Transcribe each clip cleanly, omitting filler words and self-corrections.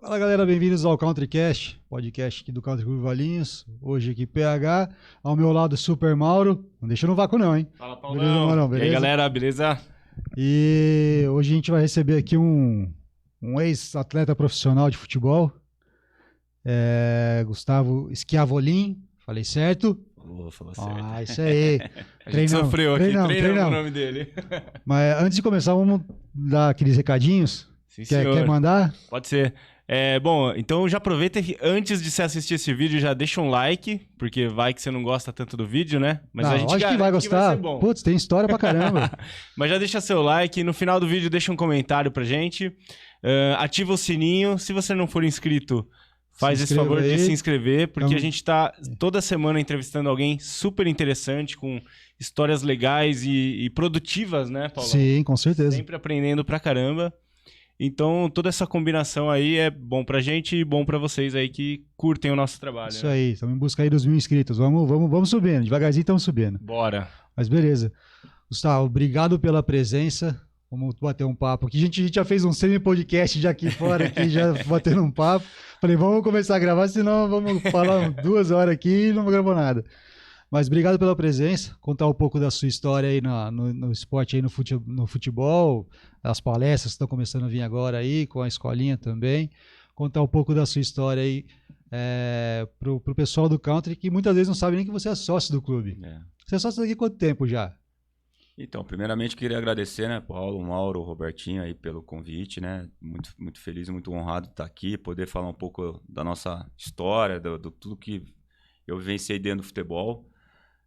Fala galera, bem-vindos ao CountryCast, podcast aqui do Country Clube Valinhos. Hoje aqui PH, ao meu lado Super Mauro. Não deixa no vácuo não, hein? Fala, Beleza, Paulão. Maurão, beleza? E aí, galera, beleza? E hoje a gente vai receber aqui um ex-atleta profissional de futebol, Gustavo Schiavolin, falei certo? Falou certo. Ah, isso aí. A gente sofreu aqui, treinamos o nome dele. Mas antes de começar, vamos dar aqueles recadinhos. Sim, Quer mandar? Pode ser. Bom, então já aproveita que antes de você assistir esse vídeo, já deixa um like, porque vai que você não gosta tanto do vídeo, né? Mas Não, a gente lógico que vai gostar. vai ser bom. Putz, tem história pra caramba. Mas já deixa seu like, no final do vídeo deixa um comentário pra gente. Ativa o sininho. Se você não for inscrito, faz esse favor de se inscrever, porque a gente tá toda semana entrevistando alguém super interessante, com histórias legais e produtivas, né, Paulo? Sim, com certeza. Sempre aprendendo pra caramba. Então, toda essa combinação aí é bom pra gente e bom pra vocês aí que curtem o nosso trabalho. Isso aí, estamos em busca aí dos 1.000 inscritos. Vamos subindo, devagarzinho estamos subindo. Bora. Mas beleza. Gustavo, obrigado pela presença. Vamos bater um papo aqui. A gente já fez um semi-podcast já aqui fora, aqui, já batendo um papo. Falei, vamos começar a gravar, senão vamos falar 2 horas aqui e não gravou nada. Mas obrigado pela presença, contar um pouco da sua história aí no esporte, aí no futebol, as palestras que estão começando a vir agora aí, com a escolinha também. Contar um pouco da sua história aí pro pessoal do country, que muitas vezes não sabe nem que você é sócio do clube. Você é sócio daqui há quanto tempo já? Então, primeiramente queria agradecer, né, Paulo, Mauro, Robertinho aí pelo convite, né? Muito, muito feliz e muito honrado de estar aqui, poder falar um pouco da nossa história, do tudo que eu vivenciei dentro do futebol.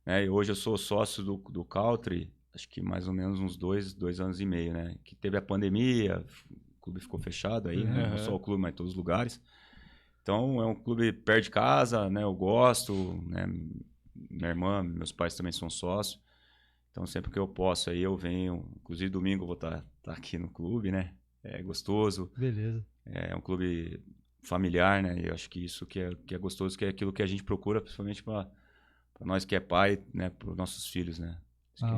E hoje eu sou sócio do Country, acho que mais ou menos uns 2 anos e meio, né? Que teve a pandemia, o clube ficou fechado aí, né? Não só o clube, mas em todos os lugares. Então é um clube perto de casa, né? Eu gosto, né? Minha irmã, meus pais também são sócios. Então sempre que eu posso aí eu venho, inclusive domingo eu vou estar aqui no clube, né? É gostoso. Beleza. É um clube familiar, né? E eu acho que isso que é gostoso, que é aquilo que a gente procura, principalmente para nós que é pai, né, para os nossos filhos, né?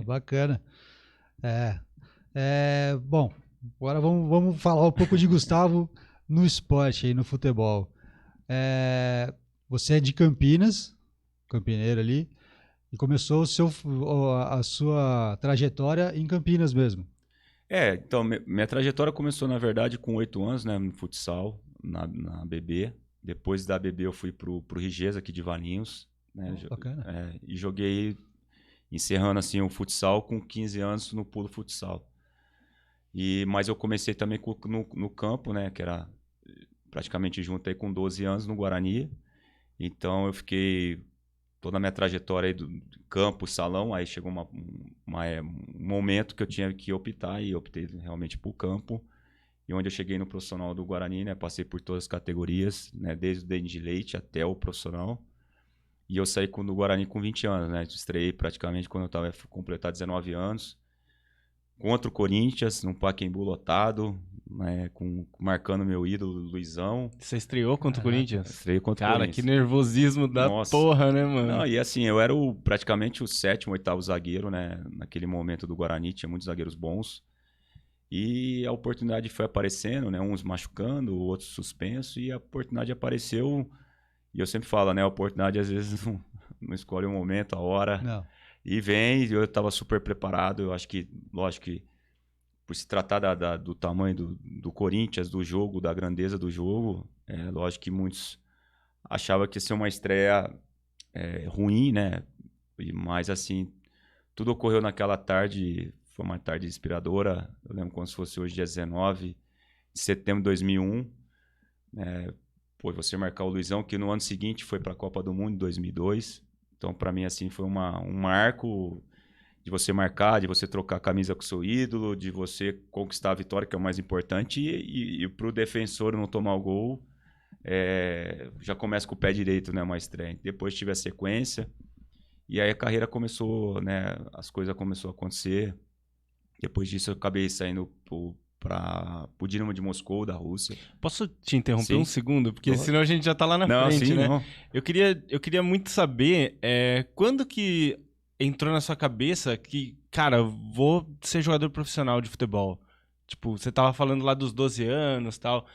Bacana. Bom, agora vamos falar um pouco de Gustavo no esporte, aí no futebol. Você é de Campinas, campineiro ali, e começou a sua trajetória em Campinas mesmo. Então, minha trajetória começou, na verdade, com 8 anos, né, no futsal, na BB. Depois da BB eu fui pro Rigesa, aqui de Valinhos, né? Bacana. E joguei, encerrando assim o futsal com 15 anos no pulo futsal. Mas eu comecei também no campo, né, que era praticamente junto aí com 12 anos no Guarani. Então eu fiquei toda a minha trajetória aí do campo, salão, aí chegou um momento que eu tinha que optar e optei realmente por campo. E onde eu cheguei no profissional do Guarani, né, passei por todas as categorias, né, desde o dente de leite até o profissional. E eu saí do Guarani com 20 anos, né? Estreiei praticamente quando eu estava completar 19 anos. Contra o Corinthians, num Pacaembu lotado, né? Marcando meu ídolo, Luizão. Você estreou contra o Corinthians? Estreiei contra o Corinthians. Cara, que nervosismo da porra, né, mano? Não, e assim, eu era praticamente o 7º, 8º zagueiro, né? Naquele momento do Guarani, tinha muitos zagueiros bons. E a oportunidade foi aparecendo, né? Uns machucando, outros suspensos. E a oportunidade apareceu... E eu sempre falo, né? A oportunidade às vezes não escolhe o momento, a hora. Não. E vem, eu estava super preparado. Eu acho que, lógico que, por se tratar do tamanho do Corinthians, do jogo, da grandeza do jogo, lógico que muitos achavam que ia ser uma estreia ruim, né? Mas, assim, tudo ocorreu naquela tarde, foi uma tarde inspiradora. Eu lembro como se fosse hoje, dia 19 de setembro de 2001. Você marcar o Luizão, que no ano seguinte foi para a Copa do Mundo, em 2002. Então, para mim, assim, foi um marco de você marcar, de você trocar a camisa com o seu ídolo, de você conquistar a vitória, que é o mais importante, e para o defensor não tomar o gol, já começa com o pé direito, né, uma estreia. Depois tive a sequência, e aí a carreira começou, né, as coisas começaram a acontecer. Depois disso, eu acabei saindo para o Dinamo de Moscou, da Rússia. Posso te interromper um segundo? Porque senão a gente já tá lá na frente, né? Não. Eu queria muito saber quando que entrou na sua cabeça que, cara, vou ser jogador profissional de futebol. Tipo, você tava falando lá dos 12 anos e tal.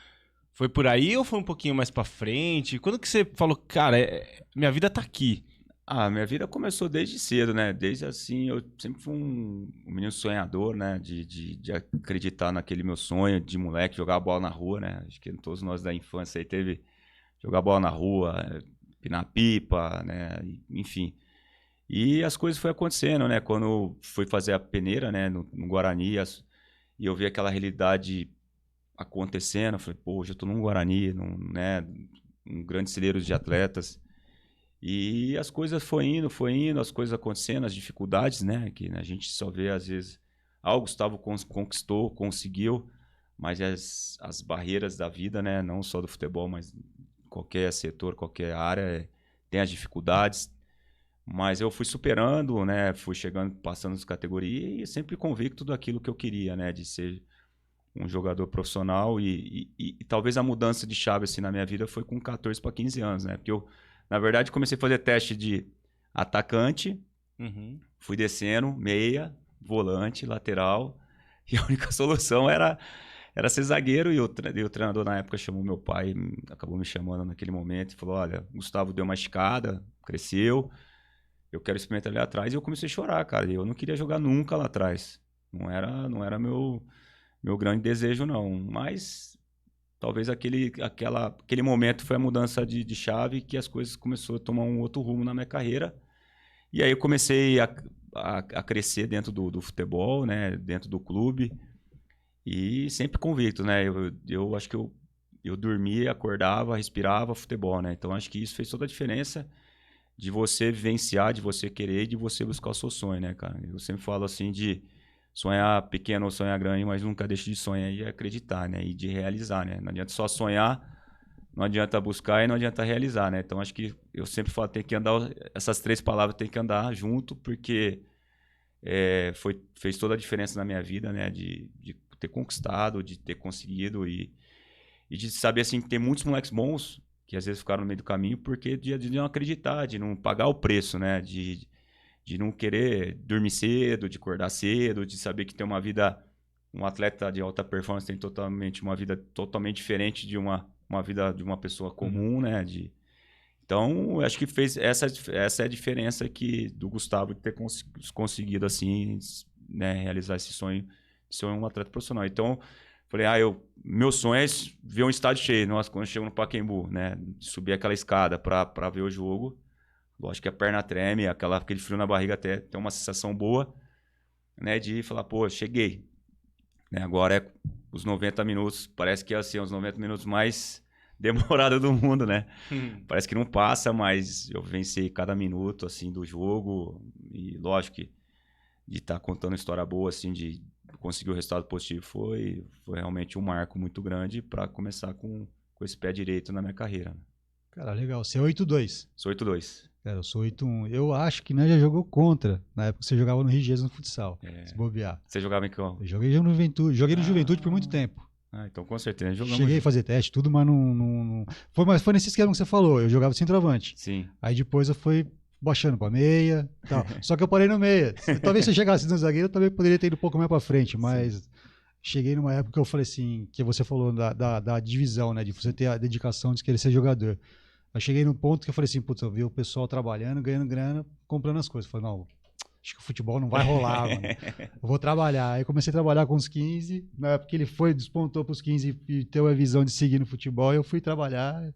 Foi por aí ou foi um pouquinho mais pra frente? Quando que você falou, cara, minha vida tá aqui? Minha vida começou desde cedo, né? Desde assim, eu sempre fui um menino sonhador, né? De acreditar naquele meu sonho de moleque, jogar bola na rua, né? Acho que todos nós da infância aí teve jogar bola na rua, pinar pipa, né? Enfim. E as coisas foram acontecendo, né? Quando eu fui fazer a peneira, né? No Guarani, e eu vi aquela realidade acontecendo, eu falei, pô, hoje eu tô num Guarani, né? Um grande celeiro de atletas. E as coisas foi indo, as coisas acontecendo, as dificuldades, né? Que a gente só vê, às vezes, o Gustavo conquistou, conseguiu, mas as barreiras da vida, né? Não só do futebol, mas qualquer setor, qualquer área, tem as dificuldades. Mas eu fui superando, né? Fui chegando, passando as categorias e sempre convicto daquilo que eu queria, né? De ser um jogador profissional e talvez a mudança de chave assim, na minha vida foi com 14 para 15 anos, né? Porque eu, na verdade, comecei a fazer teste de atacante, fui descendo, meia, volante, lateral, e a única solução era ser zagueiro, e o treinador na época chamou meu pai, acabou me chamando naquele momento e falou, olha, Gustavo deu uma escada, cresceu, eu quero experimentar ali atrás, e eu comecei a chorar, cara, eu não queria jogar nunca lá atrás, não era meu grande desejo, não. Mas talvez aquele momento foi a mudança de chave que as coisas começaram a tomar um outro rumo na minha carreira. E aí eu comecei a crescer dentro do futebol, né? Dentro do clube. E sempre convicto, né? Eu acho que eu dormia, acordava, respirava futebol, né? Então acho que isso fez toda a diferença de você vivenciar, de você querer e de você buscar o seu sonho, né, cara? Eu sempre falo assim de sonhar pequeno ou sonhar grande, mas nunca deixe de sonhar e acreditar, né? E de realizar, né? Não adianta só sonhar, não adianta buscar e não adianta realizar, né? Então, acho que eu sempre falo, tem que andar, essas 3 palavras tem que andar junto, porque fez toda a diferença na minha vida, né? De ter conquistado, de ter conseguido e de saber, assim, que tem muitos moleques bons que às vezes ficaram no meio do caminho porque de não acreditar, de não pagar o preço, né? De não querer dormir cedo, de acordar cedo, de saber que tem uma vida, um atleta de alta performance tem uma vida totalmente diferente de uma vida de uma pessoa comum, né? Então, eu acho que fez essa é a diferença do Gustavo de ter conseguido, assim, né, realizar esse sonho de ser um atleta profissional. Então, falei, meu sonho é ver um estádio cheio. Nossa, quando eu chego no Pacaembu, né? Subir aquela escada para ver o jogo. Lógico que a perna treme, aquele frio na barriga até tem uma sensação boa, né? De falar, pô, cheguei. Né, agora é os 90 minutos, parece que é assim, os 90 minutos mais demorados do mundo, né? Parece que não passa, mas eu venci cada minuto, assim, do jogo. E lógico que de estar contando história boa, assim, de conseguir o resultado positivo foi realmente um marco muito grande para começar com esse pé direito na minha carreira. Cara, legal. Você é 8-2. Sou 8-2. Cara, eu sou 8-1. Eu acho que nós já jogou contra. Na época que você jogava no Riges no futsal. Se bobear. Você jogava em qual? Eu joguei no Juventude. Joguei no Juventude por muito tempo. Então com certeza jogamos. Cheguei a fazer teste, tudo, mas não. Foi nesse esquema que você falou. Eu jogava centroavante. Sim. Aí depois eu fui baixando pra meia e tal. Só que eu parei no meia. Talvez se eu chegasse no zagueiro, eu também poderia ter ido um pouco mais pra frente, mas. Sim. Cheguei numa época que eu falei assim, que você falou da divisão, né? De você ter a dedicação de querer ser jogador. Eu cheguei num ponto que eu falei assim, putz, eu vi o pessoal trabalhando, ganhando grana, comprando as coisas. Eu falei, não, acho que o futebol não vai rolar, mano. Eu vou trabalhar. Aí comecei a trabalhar com os 15, na época que ele despontou pros 15 e teve a visão de seguir no futebol, eu fui trabalhar e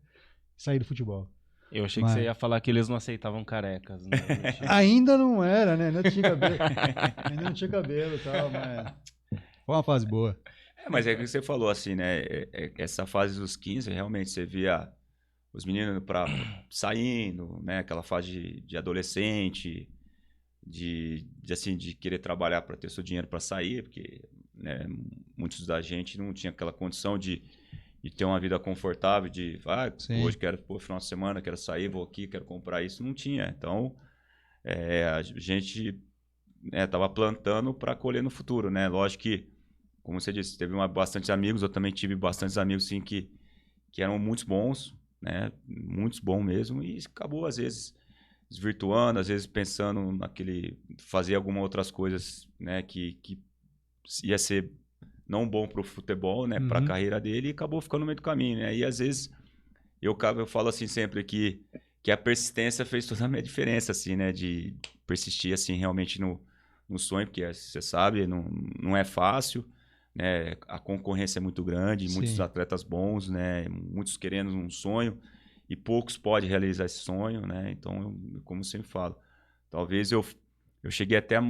saí do futebol. Eu achei que você ia falar que eles não aceitavam carecas. Né? Ainda não era, né? Ainda não tinha cabelo e tal, mas foi uma fase boa. Mas é que você falou assim, né? Essa fase dos 15, realmente, você via os meninos saindo, né? Aquela fase de adolescente, de querer trabalhar para ter seu dinheiro para sair, porque, né, muitos da gente não tinha aquela condição de ter uma vida confortável, hoje quero, final de semana, quero sair, vou aqui, quero comprar isso. Não tinha. Então, a gente estava plantando para colher no futuro, né? Lógico que, como você disse, teve bastante amigos, eu também tive bastantes amigos, sim, que eram muitos bons, né? Muitos bons mesmo, e acabou, às vezes, desvirtuando, às vezes pensando fazer algumas outras coisas, né? Que ia ser não bom pro futebol, né? Pra carreira dele, e acabou ficando no meio do caminho, né? E às vezes eu falo assim sempre que a persistência fez toda a minha diferença, assim, né? De persistir, assim, realmente no sonho, porque você sabe, não é fácil, né? A concorrência é muito grande, muitos atletas bons, né? Muitos querendo um sonho e poucos podem realizar esse sonho, né? Então, como eu sempre falo, talvez eu cheguei até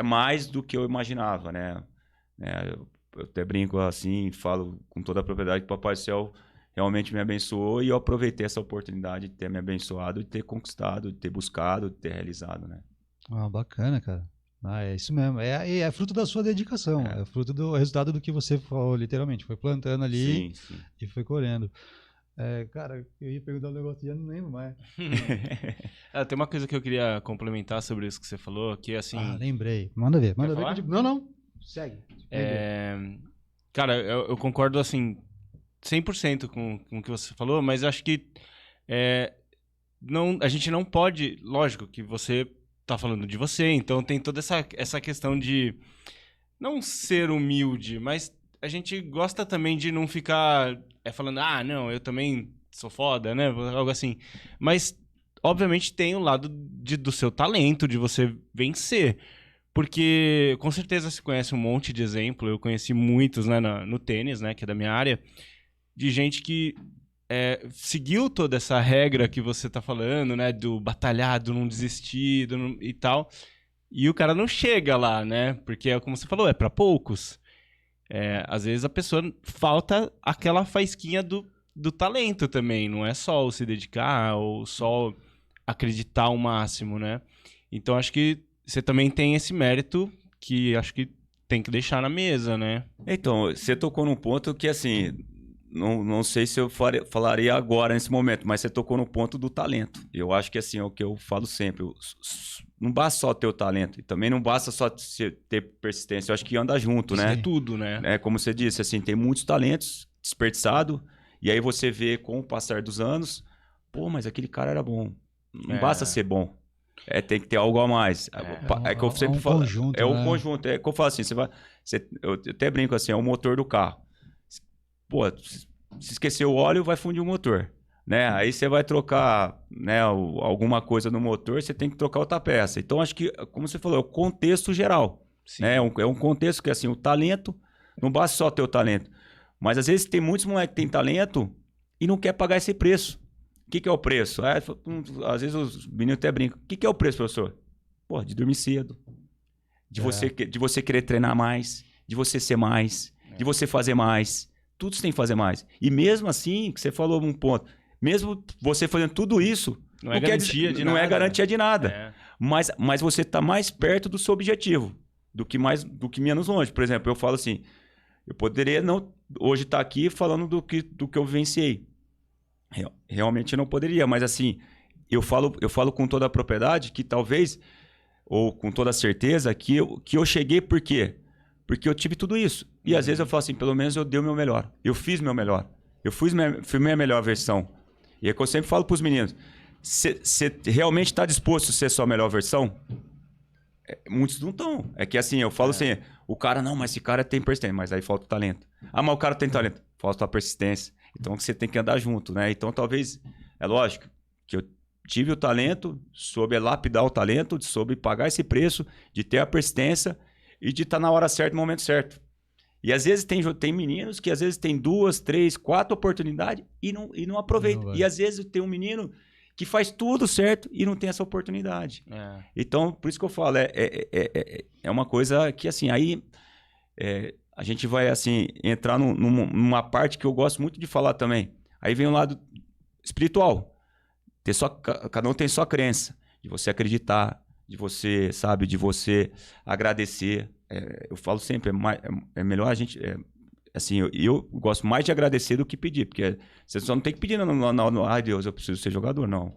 mais do que eu imaginava, né? Eu até brinco assim, falo com toda a propriedade que o Papai do Céu realmente me abençoou e eu aproveitei essa oportunidade de ter me abençoado, de ter conquistado, de ter buscado, de ter realizado, né? Ah, bacana, cara. Ah, é isso mesmo. É fruto da sua dedicação. É fruto do resultado do que você falou, literalmente. Foi plantando ali e foi colhendo. Cara, eu ia perguntar um negócio e já não lembro mais. Tem uma coisa que eu queria complementar sobre isso que você falou, que assim... Ah, lembrei. Manda ver. Manda ver. Não. Segue. Cara, eu concordo, assim, 100% com o que você falou, mas acho que a gente não pode... Lógico que você tá falando de você, então tem toda essa questão de não ser humilde, mas a gente gosta também de não ficar falando, não, eu também sou foda, né? Algo assim. Mas, obviamente, tem o lado do seu talento, de você vencer. Porque, com certeza, você conhece um monte de exemplo. Eu conheci muitos, né, no tênis, né, que é da minha área, de gente que seguiu toda essa regra que você tá falando, né, do batalhar, do não desistir e tal. E o cara não chega lá, né? Porque, como você falou, é pra poucos. Às vezes a pessoa falta aquela faísquinha do talento também, não é só o se dedicar ou só acreditar ao máximo, né? Então acho que você também tem esse mérito que acho que tem que deixar na mesa, né? Então, você tocou num ponto que assim, não sei se eu falaria agora nesse momento, mas você tocou no ponto do talento. Eu acho que assim, é o que eu falo sempre, não basta só ter o talento, e também não basta só ter persistência, eu acho que anda junto, isso né? É tudo, né? Como você disse, assim, tem muitos talentos desperdiçados, e aí você vê com o passar dos anos, pô, mas aquele cara era bom. Não basta ser bom. Tem que ter algo a mais. Que eu sempre falo. Conjunto, um conjunto. É que eu falo assim, eu até brinco assim, é o motor do carro. Pô, se esquecer o óleo, vai fundir o motor. Né? Aí você vai trocar, né, alguma coisa no motor, você tem que trocar outra peça. Então, acho que, como você falou, é o contexto geral. Né? É um contexto que, assim, o talento, não basta só ter o talento. Mas, às vezes, tem muitos moleques que têm talento e não quer pagar esse preço. O que é o preço? Às vezes, os meninos até brincam. O que é o preço, professor? Pô, de dormir cedo. De você querer treinar mais. De você ser mais. De você fazer mais. Tudo você tem que fazer mais. E mesmo assim, que você falou um ponto... Mesmo você fazendo tudo isso, não é garantia de nada. Mas você está mais perto do seu objetivo do que menos longe. Por exemplo, eu falo assim, eu poderia não hoje estar aqui falando do que eu vivenciei. Realmente não poderia, mas assim, eu falo com toda a propriedade que talvez, ou com toda a certeza, que eu cheguei por quê? Porque eu tive tudo isso. E às vezes eu falo assim, pelo menos eu dei o meu melhor. Eu fiz meu melhor. Eu fui minha melhor versão. E é que eu sempre falo para os meninos, você realmente está disposto a ser a sua melhor versão? Muitos não estão. É que assim, eu falo assim, o cara, não, mas esse cara tem persistência, mas aí falta o talento. Mas o cara tem talento, falta a persistência. Então você tem que andar junto, né? Então talvez, é lógico, que eu tive o talento, soube lapidar o talento, soube pagar esse preço, de ter a persistência e de estar na hora certa, no momento certo. E às vezes tem meninos que às vezes tem 2, 3, 4 oportunidades e não aproveita. E às vezes tem um menino que faz tudo certo e não tem essa oportunidade. Então, por isso que eu falo, é uma coisa que assim, aí a gente vai assim, entrar numa parte que eu gosto muito de falar também. Aí vem o lado espiritual. Cada um tem sua crença, de você acreditar, de você, sabe, de você agradecer. Eu falo sempre, é melhor a gente... assim, eu gosto mais de agradecer do que pedir, porque você só não tem que pedir, ai Deus, eu preciso ser jogador, não.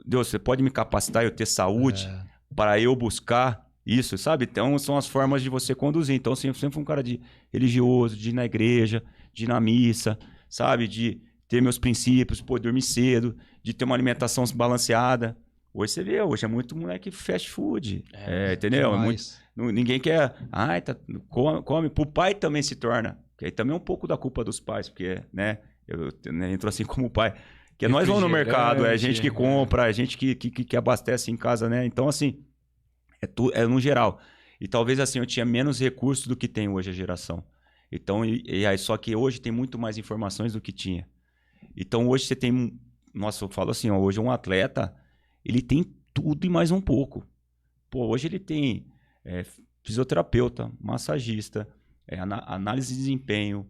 Deus, você pode me capacitar, eu ter saúde para eu buscar isso, sabe? Então, são as formas de você conduzir. Então, assim, eu sempre fui um cara de religioso, de ir na igreja, de ir na missa, sabe? De ter meus princípios, dormir cedo, de ter uma alimentação balanceada. Hoje você vê, hoje é muito moleque fast food. Entendeu? Ninguém quer. Ai, come. Pro pai também se torna. Que aí também é um pouco da culpa dos pais, porque, né? Eu entro assim como pai. Que nós vamos no mercado, é a gente que compra, é a gente que abastece em casa, né? Então, assim, é no geral. E talvez assim, eu tinha menos recursos do que tem hoje a geração. Então, e aí, só que hoje tem muito mais informações do que tinha. Então, hoje você tem. Nossa, eu falo assim, ó, hoje um atleta, ele tem tudo e mais um pouco. Pô, hoje ele tem fisioterapeuta, massagista, análise de desempenho,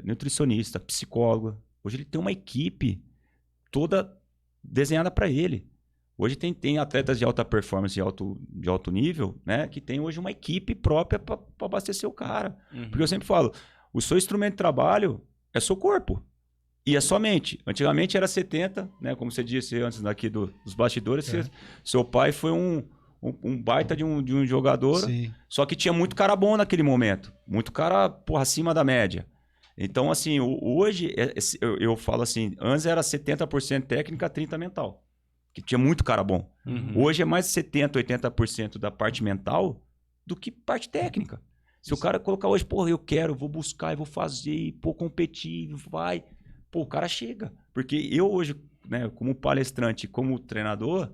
nutricionista, psicólogo. Hoje ele tem uma equipe toda desenhada para ele. Hoje tem atletas de alta performance, de alto nível, né? Que tem hoje uma equipe própria para abastecer o cara. Uhum. Porque eu sempre falo, o seu instrumento de trabalho é seu corpo. E é sua mente. Antigamente era 70, né? Como você disse antes daqui dos bastidores, seu pai foi um baita de um jogador, sim, só que tinha muito cara bom naquele momento. Muito cara, porra, acima da média. Então, assim, hoje, eu falo assim, antes era 70% técnica, 30% mental. Que tinha muito cara bom. Uhum. Hoje é mais 70%, 80% da parte mental do que parte técnica. Se o cara colocar hoje, porra, eu quero, vou buscar, eu vou fazer, pô, competir, vai. Pô, o cara chega. Porque eu hoje, né, como palestrante, como treinador,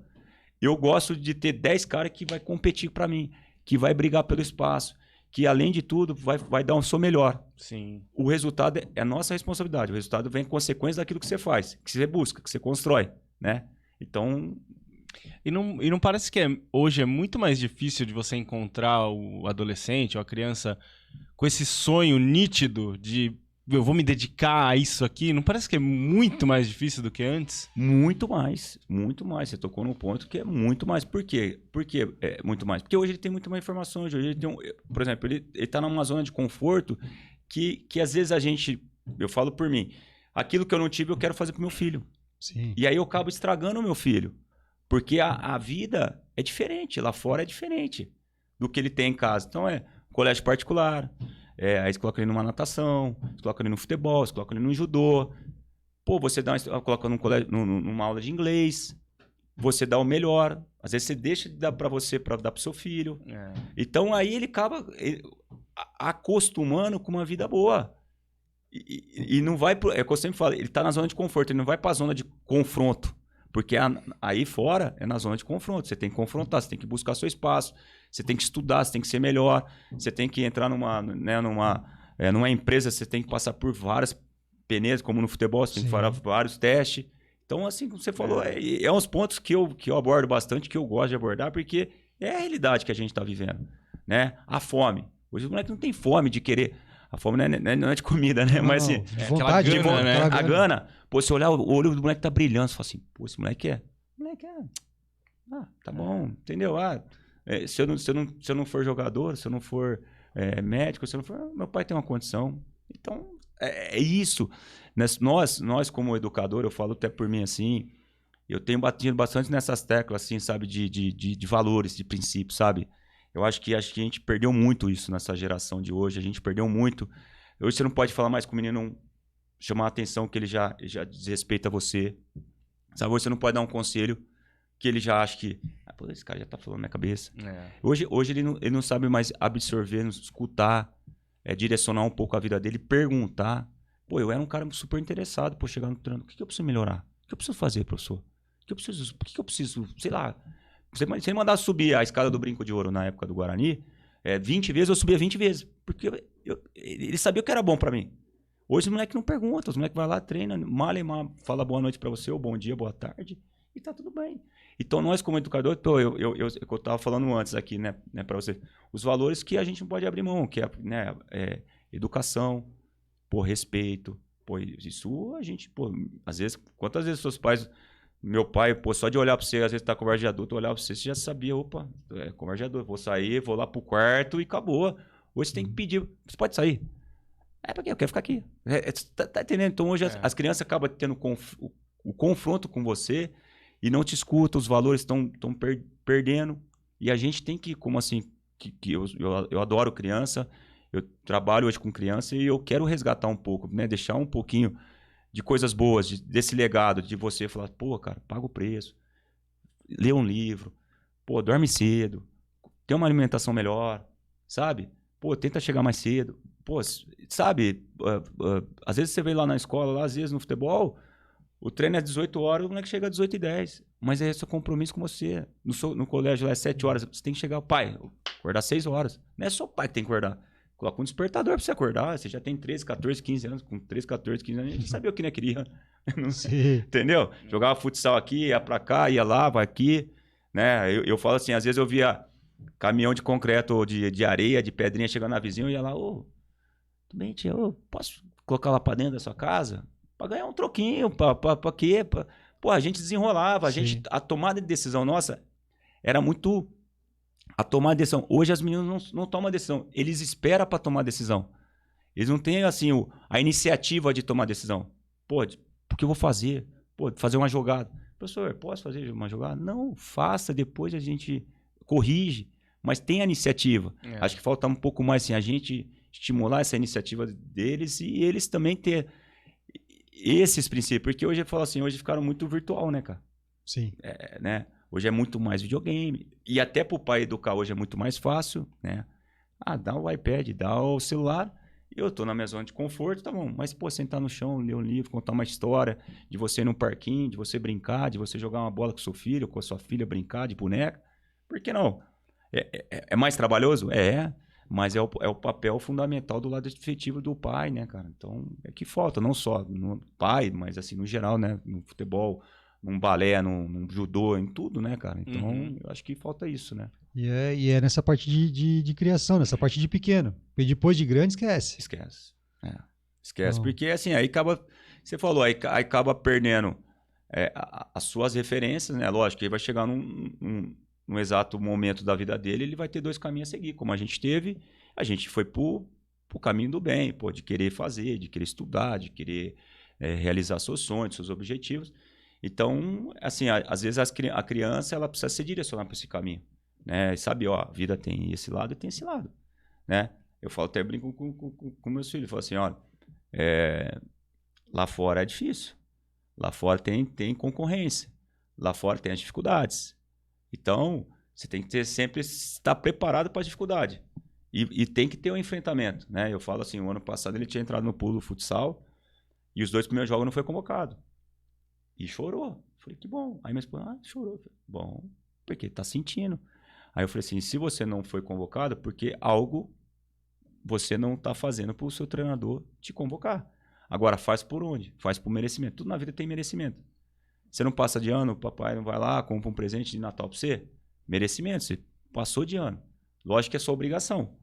eu gosto de ter 10 caras que vai competir para mim, que vai brigar pelo espaço, que além de tudo vai dar um seu melhor. Sim. O resultado é a nossa responsabilidade. O resultado vem em consequência daquilo que você faz, que você busca, que você constrói, né? Então... E não parece que hoje é muito mais difícil de você encontrar o adolescente ou a criança com esse sonho nítido de eu vou me dedicar a isso aqui? Não parece que é muito mais difícil do que antes? Muito mais, muito mais. Você tocou num ponto que é muito mais. Por quê? Por que é muito mais? Porque hoje ele tem muito mais informações. Hoje ele tem por exemplo, ele está numa zona de conforto que às vezes eu falo por mim, aquilo que eu não tive eu quero fazer pro meu filho. Sim. E aí eu acabo estragando o meu filho. Porque a vida é diferente, lá fora é diferente do que ele tem em casa. Então colégio particular, aí você coloca ele numa natação, você coloca ele no futebol, você coloca ele no judô. Pô, você coloca numa aula de inglês, você dá o melhor. Às vezes você deixa de dar para dar pro seu filho. Então aí ele acaba acostumando com uma vida boa. E não vai é o que eu sempre falo, ele tá na zona de conforto, ele não vai pra zona de confronto. Porque aí fora é na zona de confronto. Você tem que confrontar, você tem que buscar seu espaço, você tem que estudar, você tem que ser melhor, você tem que entrar numa empresa, você tem que passar por várias peneiras, como no futebol, você tem que fazer vários testes. Então, assim, como você falou, é uns pontos que eu abordo bastante, que eu gosto de abordar, porque é a realidade que a gente está vivendo, né? A fome. Hoje o moleque não tem fome de querer... A fome não é de comida, né? Não, mas assim, vontade, de gana, né? A gana. Pô, se olhar, o olho do moleque tá brilhando, você fala assim, pô, esse moleque é. Tá bom, entendeu? Se eu não for jogador, se eu não for médico, se eu não for. Meu pai tem uma condição. Então, é isso. Nós, como educador, eu falo até por mim assim, eu tenho batido bastante nessas teclas, assim, sabe, de valores, de princípios, sabe? Eu acho que a gente perdeu muito isso nessa geração de hoje. A gente perdeu muito. Hoje você não pode falar mais com o menino, chamar a atenção que ele já desrespeita você. Sabe? Hoje você não pode dar um conselho que ele já acha que... pô, esse cara já tá falando na minha cabeça. Hoje ele não sabe mais absorver, escutar, direcionar um pouco a vida dele, perguntar. Pô, eu era um cara super interessado por chegar no treino. O que eu preciso melhorar? O que eu preciso fazer, professor? Por que eu preciso, sei lá... Se ele mandasse subir a escada do Brinco de Ouro na época do Guarani, 20 vezes eu subia 20 vezes. Porque ele sabia o que era bom pra mim. Hoje os moleques não perguntam, os moleques vão lá, treinam, mal e mal, fala boa noite pra você, ou bom dia, boa tarde, e tá tudo bem. Então nós como educador, eu tava falando antes aqui, né pra você, os valores que a gente não pode abrir mão, que é educação, respeito, isso a gente, às vezes, quantas vezes seus pais... Meu pai, só de olhar pra você, às vezes tá conversa de adulto, olhar pra você, você já sabia, opa, conversa de adulto, vou sair, vou lá pro quarto e acabou. Hoje você tem que pedir, você pode sair. Pra quê? Eu quero ficar aqui. Tá entendendo? Então hoje as crianças acabam tendo o confronto com você e não te escutam, os valores estão perdendo. E a gente tem que, como assim, eu adoro criança, eu trabalho hoje com criança e eu quero resgatar um pouco, né? Deixar um pouquinho... de coisas boas, desse legado, de você falar, pô, cara, paga o preço, lê um livro, pô, dorme cedo, tem uma alimentação melhor, sabe? Pô, tenta chegar mais cedo. Pô, sabe? Às vezes você vem lá na escola, lá, às vezes no futebol, o treino é 18 horas, o moleque chega às 18h10. Mas é seu compromisso com você. No colégio lá é 7 horas, você tem que chegar, pai, acordar 6 horas. Não é só o pai que tem que acordar. Coloca um despertador pra você acordar. Você já tem 13, 14, 15 anos. Com 13, 14, 15 anos, a gente sabia o que não queria. Entendeu? Jogava futsal aqui, ia pra cá, ia lá, vai aqui. Né? Eu falo assim, às vezes eu via caminhão de concreto, de areia, de pedrinha chegando na vizinha, eu ia lá, tudo bem, tia, posso colocar lá pra dentro da sua casa? Pra ganhar um troquinho, pra quê? Pô, a gente desenrolava, a tomada de decisão nossa era muito... A tomar decisão. Hoje as meninas não tomam decisão, eles esperam pra tomar decisão. Eles não têm, assim, a iniciativa de tomar decisão. Pô, o que eu vou fazer? Pô, fazer uma jogada. Professor, posso fazer uma jogada? Não, faça, depois a gente corrige, mas tem a iniciativa. Acho que falta um pouco mais, assim, a gente estimular essa iniciativa deles e eles também ter esses princípios, porque hoje eu falo assim, hoje ficaram muito virtual, né, cara? Sim. Né? Hoje é muito mais videogame. E até pro pai educar hoje é muito mais fácil, né? Dá o iPad, dá o celular. Eu tô na minha zona de conforto, tá bom. Mas, pô, sentar no chão, ler um livro, contar uma história, de você ir num parquinho, de você brincar, de você jogar uma bola com seu filho, com a sua filha, brincar de boneca. Por que não? É mais trabalhoso? Mas é o papel fundamental do lado efetivo do pai, né, cara? Então, é que falta, não só no pai, mas assim, no geral, né? No futebol, num balé, num judô, em tudo, né, cara? Então, eu acho que falta isso, né? E é nessa parte de criação, nessa parte de pequeno. Porque depois de grande, esquece. Esquece, porque assim, aí acaba... Você falou, aí acaba perdendo as suas referências, né? Lógico que ele vai chegar num exato momento da vida dele, ele vai ter 2 caminhos a seguir. Como a gente teve, a gente foi pro caminho do bem, pô, de querer fazer, de querer estudar, de querer realizar seus sonhos, seus objetivos. Então, assim, às vezes a criança ela precisa se direcionar para esse caminho, né? E sabe, ó, a vida tem esse lado e tem esse lado, né? Eu falo, até brinco com meus filhos, eu falo assim, olha, lá fora é difícil, lá fora tem concorrência, lá fora tem as dificuldades. Então, você tem que sempre estar preparado para a dificuldade e tem que ter um enfrentamento, né? Eu falo assim, o ano passado ele tinha entrado no pool do futsal e os 2 primeiros jogos não foi convocado. E chorou. Falei, que bom. Aí minha esposa, chorou. Falei, bom, porque tá sentindo. Aí eu falei assim, se você não foi convocado, porque algo você não tá fazendo pro seu treinador te convocar. Agora, faz por onde? Faz por merecimento. Tudo na vida tem merecimento. Você não passa de ano, o papai não vai lá, compra um presente de Natal pra você? Merecimento, você passou de ano. Lógico que é sua obrigação.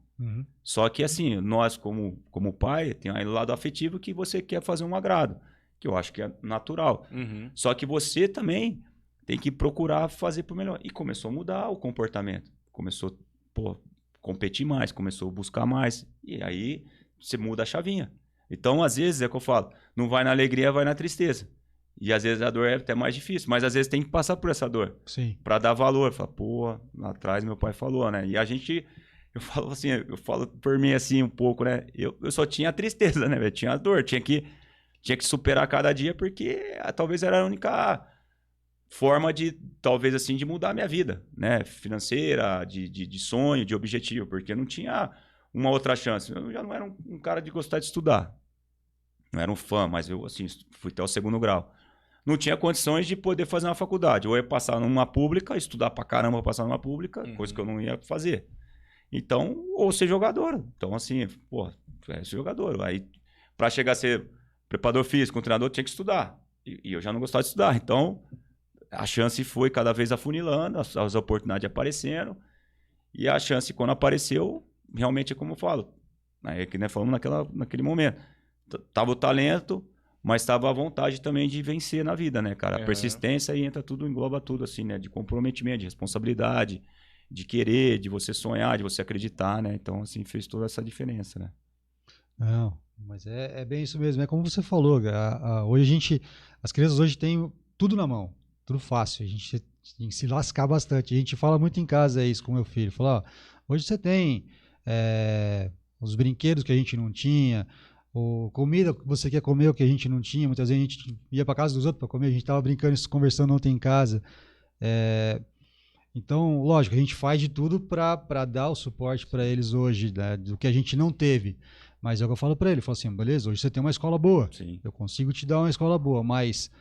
Só que assim, nós como pai, tem aí o lado afetivo que você quer fazer um agrado, que eu acho que é natural. Só que você também tem que procurar fazer por melhor. E começou a mudar o comportamento. Começou a competir mais, começou a buscar mais. E aí você muda a chavinha. Então, às vezes, é o que eu falo, não vai na alegria, vai na tristeza. E às vezes a dor é até mais difícil, mas às vezes tem que passar por essa dor. Sim. Pra dar valor. Fala, pô, lá atrás meu pai falou, né? E a gente... Eu falo assim, eu falo por mim assim um pouco, né? Eu só tinha a tristeza, né? Eu tinha a dor, tinha que superar cada dia, porque talvez era a única forma de, talvez assim, de mudar a minha vida, né? Financeira, de sonho, de objetivo, porque eu não tinha uma outra chance. Eu já não era um cara de gostar de estudar. Não era um fã, mas eu, assim, fui até o 2º grau. Não tinha condições de poder fazer uma faculdade. Ou ia passar numa pública, estudar pra caramba pra passar numa pública, coisa que eu não ia fazer. Então, ou ser jogador. Então, assim, pô, ser jogador. Aí, pra chegar a ser preparador físico, um treinador, tinha que estudar. E eu já não gostava de estudar. Então, a chance foi cada vez afunilando, as oportunidades aparecendo. E a chance, quando apareceu, realmente é como eu falo. É que nós falamos naquele momento. Tava o talento, mas tava a vontade também de vencer na vida, né, cara? A persistência aí entra tudo, engloba tudo, assim, né? De comprometimento, de responsabilidade, de querer, de você sonhar, de você acreditar, né? Então, assim, fez toda essa diferença, né? Não, mas é bem isso mesmo. É como você falou, hoje as crianças hoje têm tudo na mão, tudo fácil. A gente tem que se lascar bastante. A gente fala muito em casa isso com meu filho. Fala, hoje você tem os brinquedos que a gente não tinha, comida que você quer comer, o que a gente não tinha. Muitas vezes a gente ia para casa dos outros para comer. A gente estava brincando, conversando ontem em casa. Então, lógico, a gente faz de tudo para dar o suporte para eles hoje, né, do que a gente não teve. Mas é o que eu falo para ele, eu falo assim, beleza, hoje você tem uma escola boa, Sim. eu consigo te dar uma escola boa, mas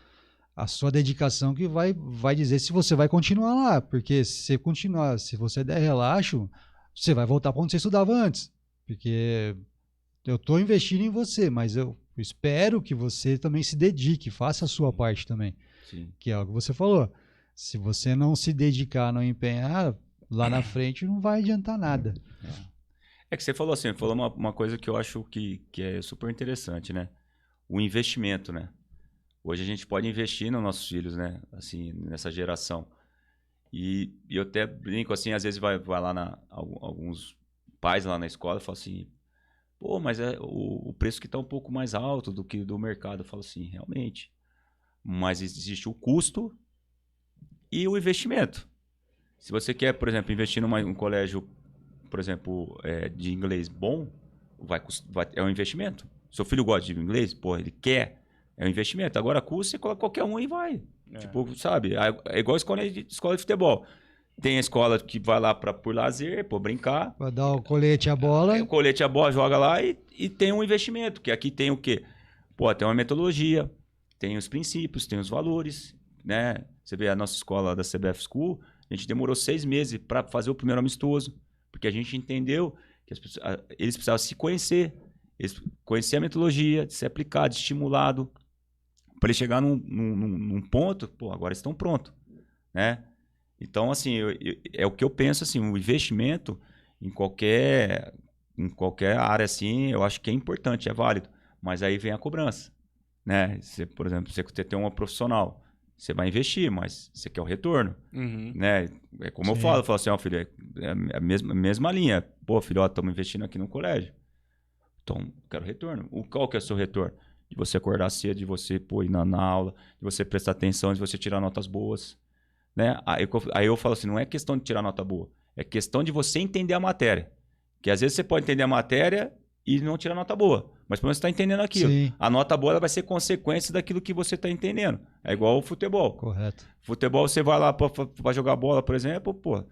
a sua dedicação que vai dizer se você vai continuar lá, porque se você continuar, se você der relaxo, você vai voltar para onde você estudava antes, porque eu estou investindo em você, mas eu espero que você também se dedique, faça a sua parte também, Sim. que é o que você falou. Se você não se dedicar, não empenhar, lá na frente não vai adiantar nada. É que você falou assim, falou uma coisa que eu acho que é super interessante, né? O investimento, né? Hoje a gente pode investir nos nossos filhos, né? Assim, nessa geração. E eu até brinco assim, às vezes vai lá alguns pais lá na escola e falam assim, pô, mas o preço que está um pouco mais alto do que do mercado. Eu falo assim, realmente. Mas existe o custo e o investimento. Se você quer, por exemplo, investir num colégio, por exemplo, de inglês bom, é um investimento. Seu filho gosta de inglês, pô, ele quer, é um investimento. Agora, custo, você coloca qualquer um e vai. Tipo, sabe? É igual escola de futebol. Tem a escola que vai lá por lazer, por brincar. Vai dar o colete e a bola. O colete e a bola joga lá e tem um investimento, que aqui tem o quê? Pô, tem uma metodologia, tem os princípios, tem os valores, né? Você vê a nossa escola da CBF School, a gente demorou 6 meses para fazer o primeiro amistoso, porque a gente entendeu que eles precisavam se conhecer, conhecer a metodologia, de ser aplicado, de estimulado, para eles chegar num ponto, pô, agora estão prontos, né? Então, assim, é o que eu penso, assim, o investimento em qualquer área, assim, eu acho que é importante, é válido, mas aí vem a cobrança, né? Você, por exemplo, você tem uma profissional, você vai investir, mas você quer o retorno, né? É como Sim. eu falo assim, ó, filho, é a mesma linha. Pô, filho, ó, estamos investindo aqui no colégio. Então, quero retorno. Qual que é o seu retorno? De você acordar cedo, de você pô, ir na aula, de você prestar atenção, de você tirar notas boas, né? Aí eu falo assim, não é questão de tirar nota boa, é questão de você entender a matéria. Que às vezes você pode entender a matéria e não tirar nota boa. Mas pelo menos você está entendendo aquilo. Sim. A nota boa ela vai ser consequência daquilo que você está entendendo. É igual o futebol. Correto. Futebol, você vai lá para jogar bola, por exemplo, pô,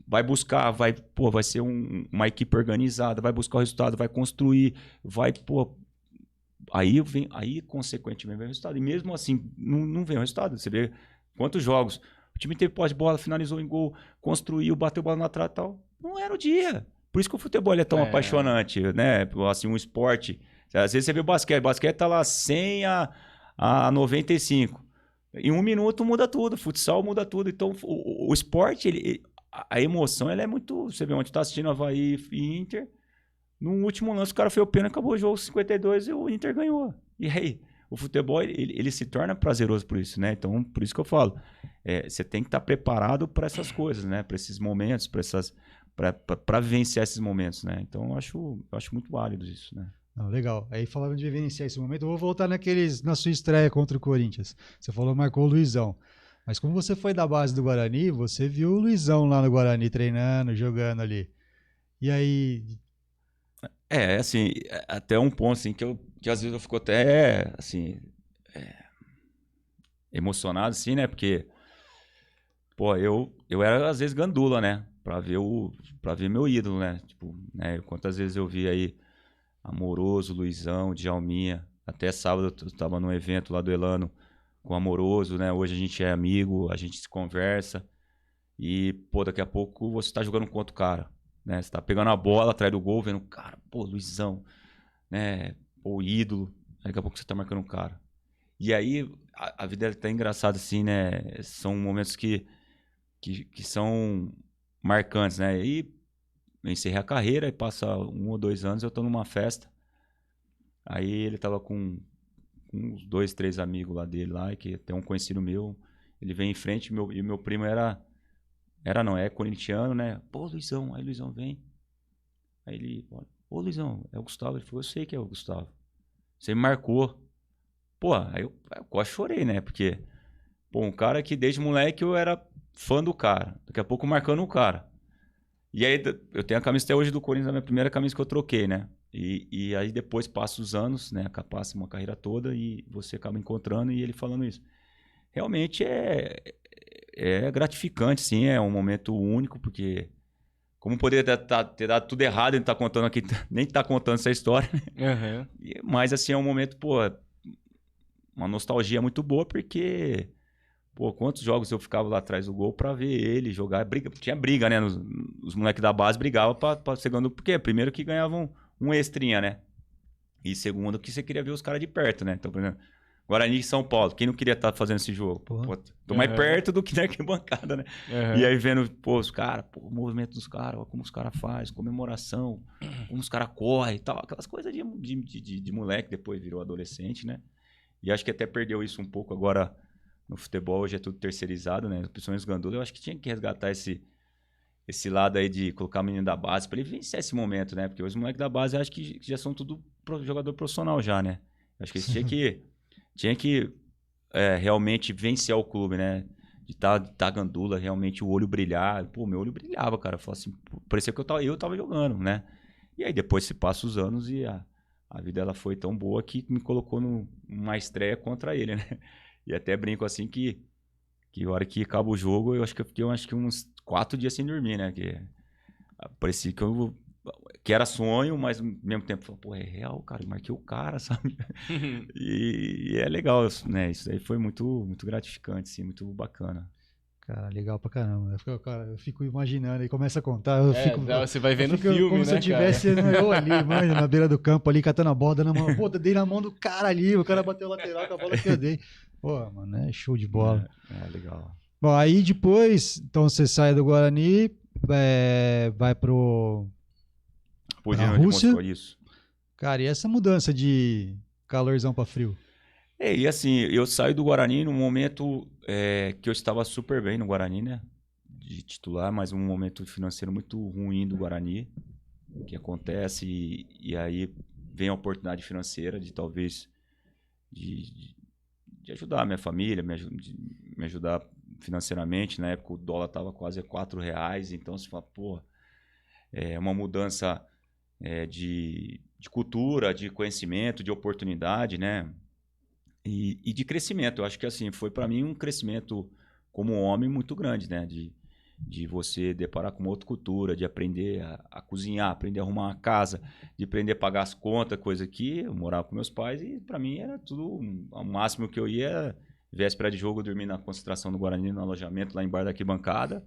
vai buscar, vai ser uma equipe organizada, vai buscar o resultado, vai construir, vai, pô. Aí consequentemente vem o resultado. E mesmo assim, não vem o resultado. Você vê quantos jogos. O time teve posse de bola, finalizou em gol, construiu, bateu bola na trave e tal. Não era o dia. Por isso que o futebol é tão apaixonante, né? Assim, um esporte. Às vezes você vê o basquete tá lá 100 a 95. Em 1 minuto muda tudo, futsal muda tudo. Então, o esporte, a emoção, ela é muito... Você vê onde tá assistindo Avaí e Inter, no último lance o cara foi o pênalti, acabou o jogo 52 e o Inter ganhou. E aí, o futebol, ele se torna prazeroso por isso, né? Então, por isso que eu falo, você tem que estar preparado para essas coisas, né? Para esses momentos, para vivenciar esses momentos, né? Então, eu acho muito válido isso, né? Não, legal. Aí falando de vivenciar esse momento, eu vou voltar na sua estreia contra o Corinthians. Você falou, marcou o Luizão. Mas como você foi da base do Guarani, você viu o Luizão lá no Guarani treinando, jogando ali. E aí... Assim, até um ponto, assim, que às vezes eu fico até, assim, emocionado, assim, né? Porque, pô, eu era, às vezes, gandula, né? Pra ver meu ídolo, né? Tipo, né? Quantas vezes eu vi aí Amoroso, Luizão, Djalminha. Até sábado eu tava num evento lá do Elano com o Amoroso, né? Hoje a gente é amigo, a gente se conversa. E, pô, daqui a pouco você tá jogando contra o cara, né? Você tá pegando a bola atrás do gol, vendo, cara, pô, Luizão, né? Pô, ídolo. Aí daqui a pouco você tá marcando um cara. E aí, a vida é tão engraçada assim, né? São momentos que são marcantes, né? E eu encerrei a carreira e passa 1 ou 2 anos, eu tô numa festa. Aí ele tava com uns 2, 3 amigos lá dele, lá, que tem um conhecido meu. Ele vem em frente e meu primo é corintiano, né? Pô, Luizão, aí Luizão vem. Aí ele, ô Luizão, é o Gustavo. Ele falou, eu sei que é o Gustavo. Você me marcou. Pô, aí eu quase chorei, né? Porque, pô, um cara que desde moleque eu era fã do cara. Daqui a pouco marcando o cara. E aí eu tenho a camisa até hoje do Corinthians, a minha primeira camisa que eu troquei, né? E aí depois passa os anos, né? Passa uma carreira toda e você acaba encontrando e ele falando isso. Realmente é gratificante, sim, é um momento único, porque como poderia ter dado tudo errado, ele tá contando aqui, nem tá contando essa história, né? Mas assim, é um momento, pô, uma nostalgia muito boa, porque, pô, quantos jogos eu ficava lá atrás do gol pra ver ele jogar, tinha briga, né? Os moleques da base brigavam pra segundo, porque primeiro que ganhavam um extrinha, né? E segundo que você queria ver os caras de perto, né? Então, por exemplo, Guarani e São Paulo, quem não queria estar fazendo esse jogo? Pô, tô mais perto do que na arquibancada, né? E aí vendo, pô, os caras, o movimento dos caras, como os caras fazem, comemoração, como os caras correm e tal, aquelas coisas de moleque, depois virou adolescente, né? E acho que até perdeu isso um pouco agora no futebol, hoje é tudo terceirizado, né? Principalmente os Gandula, eu acho que tinha que resgatar esse lado aí de colocar o menino da base pra ele vencer esse momento, né? Porque os moleques da base eu acho que já são tudo jogador profissional já, né? Eu acho que eles tinha que realmente vencer o clube, né? De tá Gandula, realmente o olho brilhar. Pô, meu olho brilhava, cara. Eu falava assim, parecia que eu tava jogando, né? E aí depois se passa os anos e a vida ela foi tão boa que me colocou numa estreia contra ele, né? E até brinco assim que a hora que acaba o jogo, eu acho que eu fiquei uns 4 dias sem dormir, né? Que parecia que era sonho, mas ao mesmo tempo, pô, é real, cara, eu marquei o cara, sabe? e é legal, né? Isso aí foi muito, muito gratificante, sim, muito bacana. Cara, legal pra caramba. Eu fico imaginando e começa a contar. Você vai vendo filme, como né, se eu tivesse eu ali, mano, na beira do campo ali, catando a bola, dando a mão. Pô, dei na mão do cara ali, o cara bateu lateral com a bola que eu dei. Pô, mano, é show de bola. Legal. Bom, aí depois, então você sai do Guarani, vai pra Rússia. Moscou, isso. Cara, e essa mudança de calorzão pra frio? E assim, eu saio do Guarani num momento que eu estava super bem no Guarani, né? De titular, mas um momento financeiro muito ruim do Guarani, que acontece, e aí vem a oportunidade financeira de talvez de ajudar a minha família, me ajudar financeiramente. Na época o dólar estava quase R$4, então você fala, pô, é uma mudança de cultura, de conhecimento, de oportunidade, né? E de crescimento. Eu acho que assim, foi para mim um crescimento como homem muito grande, né? De você deparar com uma outra cultura, de aprender a cozinhar, aprender a arrumar uma casa, de aprender a pagar as contas, coisa que eu morava com meus pais e para mim era tudo, o máximo que eu ia, véspera de jogo, eu dormia na concentração do Guarani, no alojamento lá embaixo da arquibancada,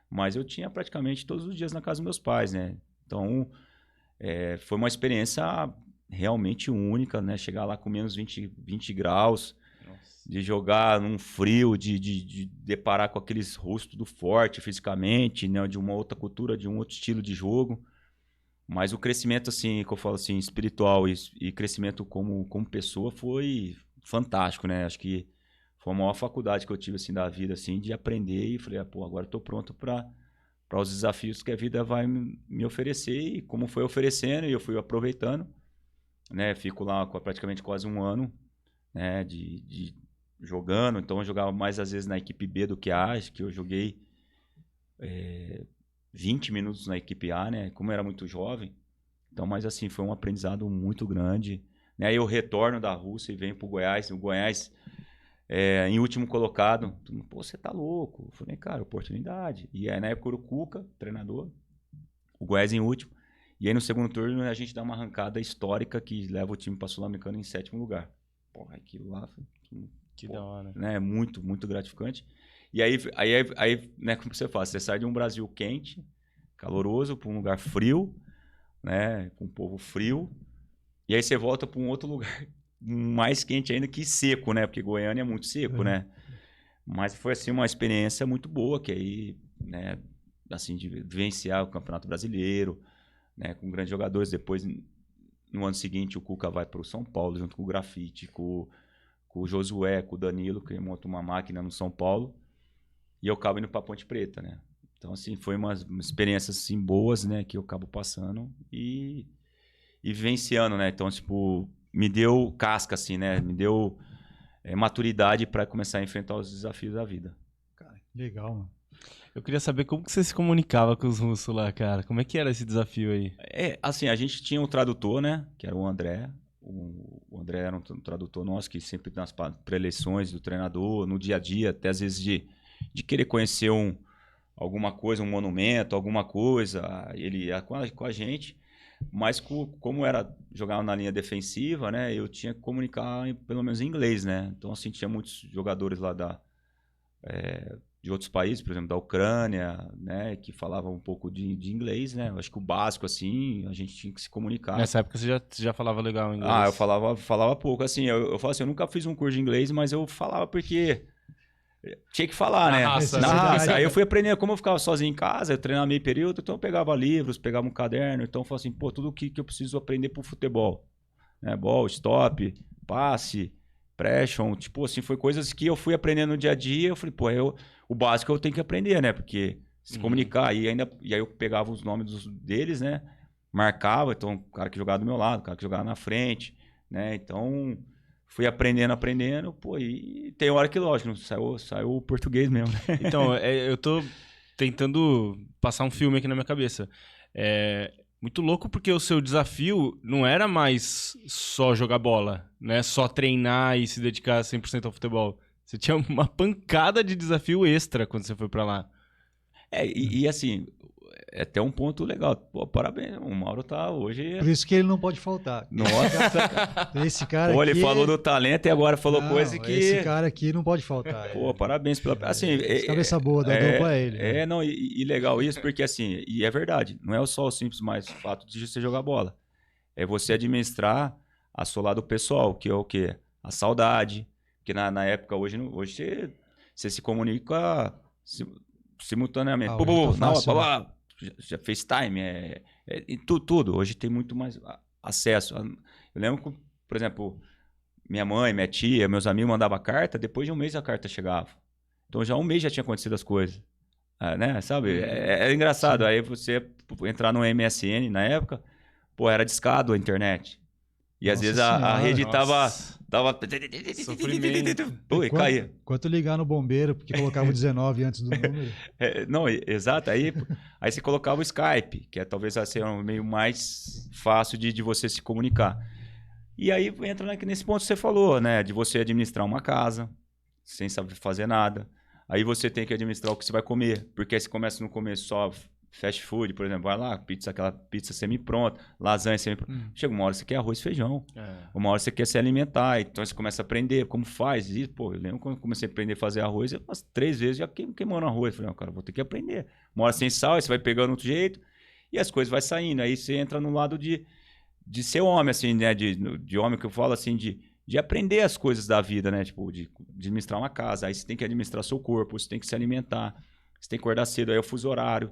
mas eu tinha praticamente todos os dias na casa dos meus pais, né? Então, foi uma experiência realmente única, né? Chegar lá com menos 20 graus, de jogar num frio, de deparar com aqueles rostos do forte fisicamente, né? De uma outra cultura, de um outro estilo de jogo. Mas o crescimento, assim, que eu falo assim, espiritual e crescimento como pessoa foi fantástico, né? Acho que foi a maior faculdade que eu tive, assim, da vida, assim, de aprender e falei, pô, agora eu tô pronto para os desafios que a vida vai me oferecer e como foi oferecendo e eu fui aproveitando, né? Fico lá praticamente quase um ano, né? De jogando, então eu jogava mais às vezes na equipe B do que a, acho que eu joguei 20 minutos na equipe A, né? Como eu era muito jovem, então, mas assim, foi um aprendizado muito grande, né? Aí eu retorno da Rússia e venho pro Goiás, o Goiás em último colocado, pô, você tá louco? Eu falei, cara, oportunidade. E aí na época o Cuca, treinador, o Goiás em último, e aí no segundo turno a gente dá uma arrancada histórica que leva o time para Sul-Americano em 7º lugar. Porra, aquilo lá foi... Que da hora. Né, muito, muito gratificante. E aí né, como você fala, você sai de um Brasil quente, caloroso, para um lugar frio, né, com um povo frio, e aí você volta para um outro lugar mais quente ainda, que seco, né, porque Goiânia é muito seco, né. Mas foi assim uma experiência muito boa, que aí, né, assim, de vivenciar o Campeonato Brasileiro, né, com grandes jogadores. Depois, no ano seguinte, o Cuca vai para o São Paulo, junto com o Grafite, com o Josué, com o Danilo, que monta uma máquina no São Paulo, e eu acabo indo para Ponte Preta, né? Então, assim, foi umas experiências assim, boas, né, que eu acabo passando e vivenciando, né? Então, tipo, me deu casca, assim, né? Me deu maturidade para começar a enfrentar os desafios da vida. Cara, legal, mano. Eu queria saber como que você se comunicava com os russos lá, cara. Como é que era esse desafio aí? Assim, a gente tinha um tradutor, né? Que era o André. O André era um tradutor nosso que sempre nas pré-eleições do treinador, no dia a dia, até às vezes de de querer conhecer alguma coisa, um monumento, alguma coisa, ele ia com a gente, mas como era jogar na linha defensiva, né, eu tinha que comunicar pelo menos em inglês, né, então assim, tinha muitos jogadores lá de outros países, por exemplo, da Ucrânia, né, que falavam um pouco de inglês, né, eu acho que o básico, assim, a gente tinha que se comunicar. Nessa época você já falava legal inglês? Eu falava pouco, assim, eu falo assim, eu nunca fiz um curso de inglês, mas eu falava porque... Tinha que falar, né? Na raça. Aí eu fui aprendendo, como eu ficava sozinho em casa, eu treinava meio período, então eu pegava livros, pegava um caderno, então eu falava assim, pô, tudo que eu preciso aprender pro futebol. Né? Ball, stop, passe, pressure, tipo assim, foi coisas que eu fui aprendendo no dia a dia, eu falei, pô, o básico eu tenho que aprender, né? Porque se comunicar, e aí eu pegava os nomes deles, né? Marcava, então o cara que jogava do meu lado, o cara que jogava na frente, né? Então... Fui aprendendo, pô, e tem hora que, lógico, saiu o português mesmo, né? Então, eu tô tentando passar um filme aqui na minha cabeça. É muito louco porque o seu desafio não era mais só jogar bola, né? Só treinar e se dedicar 100% ao futebol. Você tinha uma pancada de desafio extra quando você foi pra lá. E assim, é até um ponto legal. Pô, parabéns, o Mauro tá hoje... Por isso que ele não pode faltar. Nossa! Esse cara pô, aqui... ele falou do talento e agora falou coisa que... Esse cara aqui não pode faltar. Pô, parabéns pela... Assim, cabeça boa da dupla é ele. Não, e legal isso, porque assim, e é verdade, não é só o simples mais fato de você jogar bola. É você administrar a sua lado pessoal, que é o quê? A saudade. Porque na época, hoje você se comunica simultaneamente. Já FaceTime, tudo. Hoje tem muito mais acesso. Eu lembro que, por exemplo, minha mãe, minha tia, meus amigos mandavam carta, depois de um mês a carta chegava. Então já um mês já tinha acontecido as coisas. Né? Sabe? É engraçado. Sim. Aí você entrar no MSN na época, pô, era discado a internet. E às vezes a rede dava... Sofrimento. Ui, caía. Quanto ligar no bombeiro, porque colocava o 19 antes do número. Não, exato. Aí você colocava o Skype, que talvez seja um meio mais fácil de você se comunicar. E aí entra nesse ponto que você falou, né? De você administrar uma casa, sem saber fazer nada. Aí você tem que administrar o que você vai comer. Porque aí você começa no começo só... Fast food, por exemplo, vai lá, aquela pizza semi-pronta, lasanha semi-pronta. Chega uma hora que você quer arroz e feijão. Uma hora você quer se alimentar. Então você começa a aprender como faz. E, pô, eu lembro quando eu comecei a aprender a fazer arroz, umas 3 vezes já queimando arroz. Eu falei, cara, vou ter que aprender. Uma hora sem sal, aí você vai pegando outro jeito e as coisas vai saindo. Aí você entra no lado de ser homem, assim, né? De homem que eu falo assim, de aprender as coisas da vida, né? Tipo, de administrar uma casa. Aí você tem que administrar seu corpo, você tem que se alimentar, você tem que acordar cedo. Aí é o fuso horário.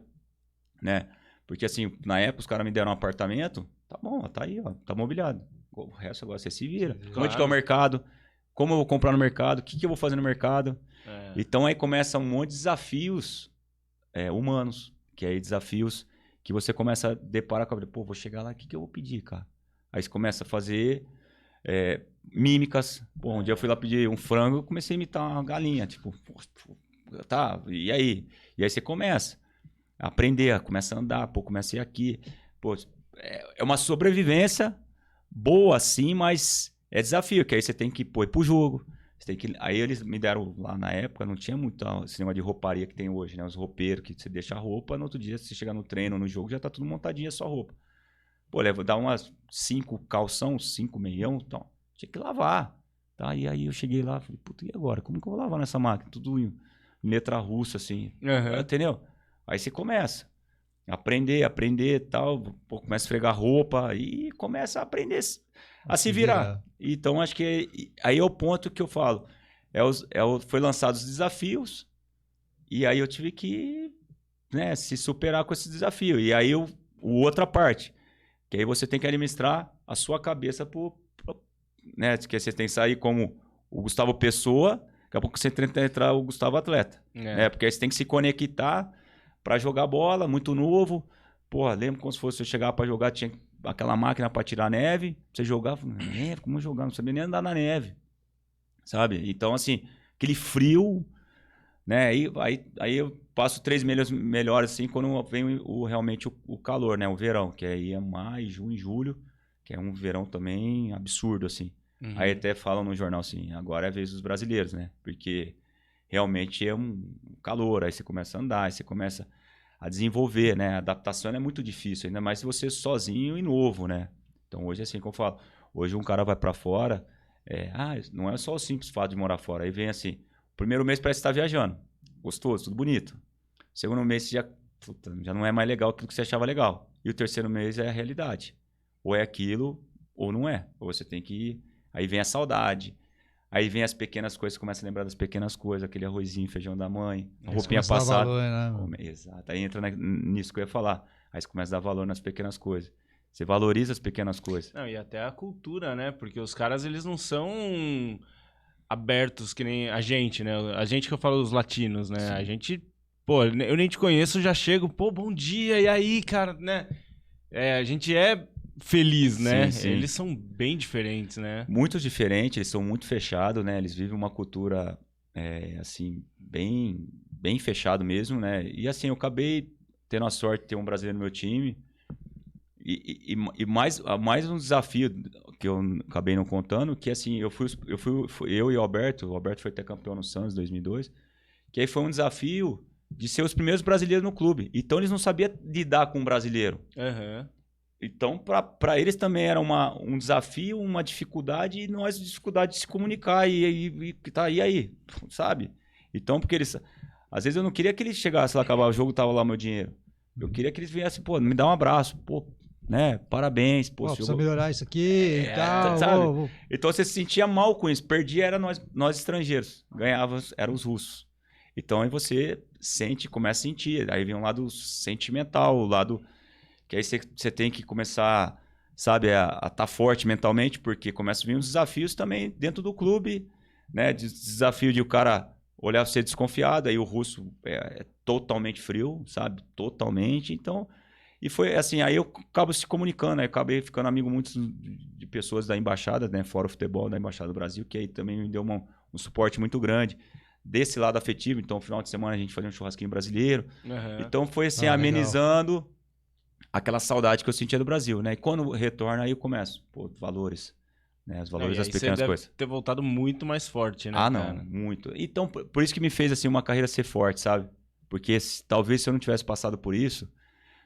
Né? Porque assim, na época os caras me deram um apartamento, tá bom, tá aí, ó, tá mobiliado. O resto agora você se vira. Claro. Onde que é o mercado? Como eu vou comprar no mercado? O que eu vou fazer no mercado? Então aí começa um monte de desafios humanos, que aí desafios que você começa a deparar com a... Pô, vou chegar lá, o que eu vou pedir, cara? Aí você começa a fazer mímicas. Pô, um dia eu fui lá pedir um frango, eu comecei a imitar uma galinha, tipo, tá, e aí? E aí você começa aprender, começa a andar, pô, comecei aqui. Pô, é uma sobrevivência boa, sim, mas é desafio, que aí você tem que pôr pro jogo. Você tem que... Aí eles me deram, lá na época, não tinha muito esse negócio de rouparia que tem hoje, né? Os roupeiros, que você deixa a roupa, no outro dia, se você chegar no treino, no jogo, já tá tudo montadinho, é só roupa. Pô, dá umas 5 calção, 5 meião, então, tinha que lavar. Tá? E aí eu cheguei lá, falei, puta, e agora? Como que eu vou lavar nessa máquina? Tudo em letra russa, assim. Entendeu? Aí você começa a aprender e tal, pô, começa a esfregar roupa e começa a aprender a se virar. Então, acho que aí é o ponto que eu falo. Foi lançados os desafios e aí eu tive que, né, se superar com esse desafio. E aí outra parte, que aí você tem que administrar a sua cabeça, né, que você tem que sair como o Gustavo Pessoa, daqui a pouco você tenta entrar o Gustavo Atleta. Né, porque aí você tem que se conectar para jogar bola, muito novo. Porra, lembro como se fosse eu chegar para jogar, tinha aquela máquina para tirar neve. Você jogava, neve, como jogar? Não sabia nem andar na neve, sabe? Então, assim, aquele frio, né? Aí eu passo 3 meses melhores, assim, quando vem realmente o calor, né? O verão, que aí é maio, junho, julho, que é um verão também absurdo, assim. Aí até falam no jornal assim, agora é a vez dos brasileiros, né? Porque realmente é um calor, aí você começa a andar, aí você começa a desenvolver, né? A adaptação é muito difícil, ainda mais se você sozinho e novo, né? Então hoje, assim, como eu falo, hoje um cara vai para fora, não é só o simples fato de morar fora, aí vem assim, o primeiro mês parece que você tá viajando, gostoso, tudo bonito. O segundo mês você já não é mais legal aquilo que você achava legal. E o terceiro mês é a realidade. Ou é aquilo, ou não é. Ou você tem que ir. Aí vem a saudade. Aí vem as pequenas coisas, você começa a lembrar das pequenas coisas, aquele arrozinho, feijão da mãe, a roupinha passada. Valor, né? Exato. Aí entra nisso que eu ia falar. Aí você começa a dar valor nas pequenas coisas. Você valoriza as pequenas coisas. Não, e até a cultura, né? Porque os caras, eles não são abertos que nem a gente, né? A gente que eu falo, os latinos, né? Sim. A gente, pô, eu nem te conheço, já chego, pô, bom dia, e aí, cara, né? A gente é feliz, né? Sim, sim. Eles são bem diferentes, né? Muito diferentes, eles são muito fechados, né? Eles vivem uma cultura, assim, bem, bem fechado mesmo, né? E assim, eu acabei tendo a sorte de ter um brasileiro no meu time. E mais um desafio que eu acabei não contando, que assim, eu e o Alberto foi até campeão no Santos em 2002, que aí foi um desafio de ser os primeiros brasileiros no clube. Então eles não sabiam lidar com um brasileiro. Uhum. Então, para eles também era um desafio, uma dificuldade, e nós dificuldade de se comunicar, e aí, sabe? Então, porque eles... Às vezes eu não queria que eles chegassem lá, acabar o jogo, tava lá meu dinheiro. Eu queria que eles viessem, pô, me dá um abraço, pô, né? Parabéns, pô. Precisa melhorar isso aqui e tal. Sabe? Então você se sentia mal com isso. Perdia era nós estrangeiros. Ganhava eram os russos. Então aí você começa a sentir. Aí vem um lado sentimental, o lado que aí você tem que começar, sabe, a estar forte mentalmente, porque começa a vir uns desafios também dentro do clube, né? Desafio de o cara olhar pra você desconfiado, aí o russo é totalmente frio, sabe? Totalmente. Então... E foi assim, aí eu acabo se comunicando, aí eu acabei ficando amigo muito de pessoas da embaixada, né, fora o futebol, da Embaixada do Brasil, que aí também me deu um suporte muito grande desse lado afetivo. Então, no final de semana a gente fazia um churrasquinho brasileiro. Uhum. Então foi assim, amenizando aquela saudade que eu sentia do Brasil, né? E quando retorna, aí eu começo, pô, valores, né, os valores das pequenas coisas. Ter voltado muito mais forte, né, cara? não, muito. Então, por isso que me fez assim uma carreira ser forte, sabe? Porque talvez se eu não tivesse passado por isso,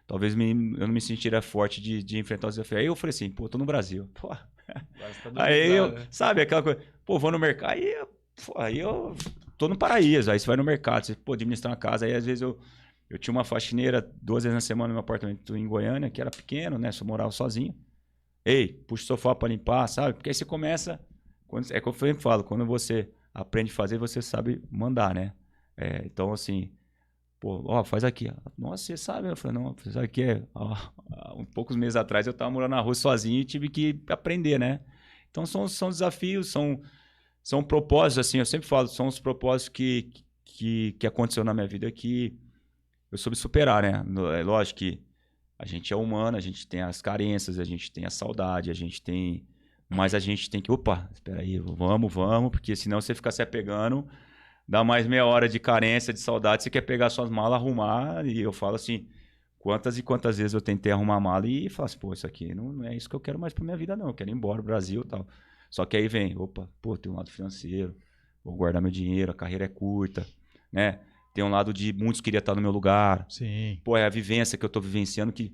talvez eu não me sentiria forte de enfrentar os desafios. Aí eu falei assim, pô, tô no Brasil. Pô. Aí eu, sabe, aquela coisa, pô, vou no mercado, aí eu tô no paraíso. Aí você vai no mercado, você, pô, administrar uma casa. Aí às vezes eu tinha uma faxineira 2 vezes na semana no meu apartamento em Goiânia, que era pequeno, né? Só morava sozinho. Ei, puxa o sofá pra limpar, sabe? Porque aí você começa, é como eu sempre falo, quando você aprende a fazer, você sabe mandar, né? Então, assim... Pô, ó, faz aqui. Nossa, você sabe? Eu falei, não, sabe o que é? Um poucos meses atrás eu tava morando na rua sozinho e tive que aprender, né? Então são desafios, são propósitos, assim, eu sempre falo, são os propósitos que aconteceu na minha vida que eu soube superar, né? É lógico que a gente é humano, a gente tem as carências, a gente tem a saudade, mas a gente tem que, opa, espera aí, vamos, porque senão você fica se apegando... Dá mais meia hora de carência, de saudade, você quer pegar suas malas, arrumar, e eu falo assim, quantas e quantas vezes eu tentei arrumar a mala e falo assim, pô, isso aqui não é isso que eu quero mais pra minha vida não, eu quero ir embora do Brasil e tal. Só que aí vem, opa, pô, tem um lado financeiro, vou guardar meu dinheiro, a carreira é curta, né? Tem um lado de muitos queriam estar no meu lugar. Sim. Pô, é a vivência que eu tô vivenciando que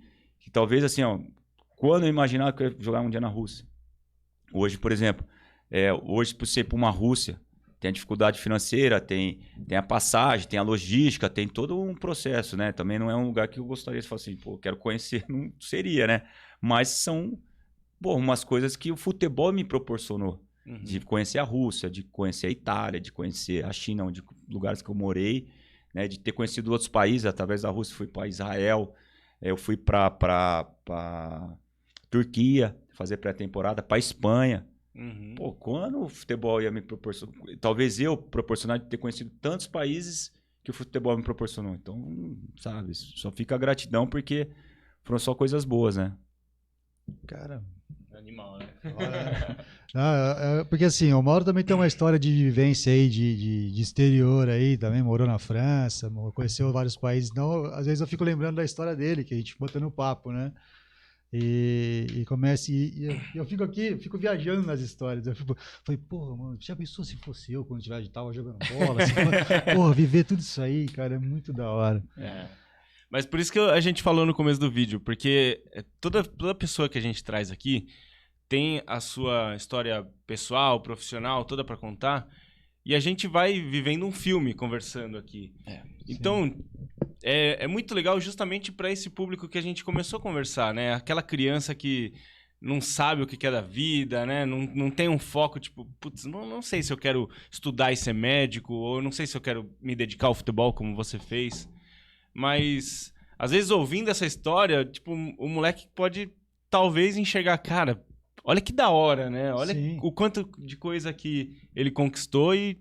talvez assim, ó, quando eu imaginava que eu ia jogar um dia na Rússia. Hoje, por exemplo, hoje por ser pra uma Rússia, tem a dificuldade financeira, tem a passagem, tem a logística, tem todo um processo, né? Também não é um lugar que eu gostaria de falar assim, pô, quero conhecer, não seria, né? Mas são, pô, umas coisas que o futebol me proporcionou. Uhum. De conhecer a Rússia, de conhecer a Itália, de conhecer a China, de lugares que eu morei, né? De ter conhecido outros países, através da Rússia, fui para Israel, eu fui para Turquia, fazer pré-temporada, para Espanha. Uhum. Pô, quando o futebol ia me proporcionar... Talvez eu proporcionar de ter conhecido tantos países que o futebol me proporcionou. Então, sabe, só fica a gratidão porque foram só coisas boas, né? Cara... Animal, né? Porque assim, o Mauro também tem uma história de vivência aí, de exterior aí, também morou na França, conheceu vários países. Então, às vezes eu fico lembrando da história dele, que a gente botou no papo, né? E começa, eu fico aqui, fico viajando nas histórias. Falei, porra, mano, já pensou se fosse eu quando eu tava jogando bola? Porra, viver tudo isso aí, cara, é muito da hora. Mas por isso que a gente falou no começo do vídeo, porque toda pessoa que a gente traz aqui tem a sua história pessoal, profissional, toda pra contar, e a gente vai vivendo um filme conversando aqui. Então, é muito legal justamente para esse público que a gente começou a conversar, né? Aquela criança que não sabe o que é da vida, né? Não tem um foco, tipo, putz, não sei se eu quero estudar e ser médico, ou não sei se eu quero me dedicar ao futebol como você fez. Mas, às vezes, ouvindo essa história, tipo, o moleque pode, talvez, enxergar, cara, olha que da hora, né? Olha o quanto de coisa que ele conquistou e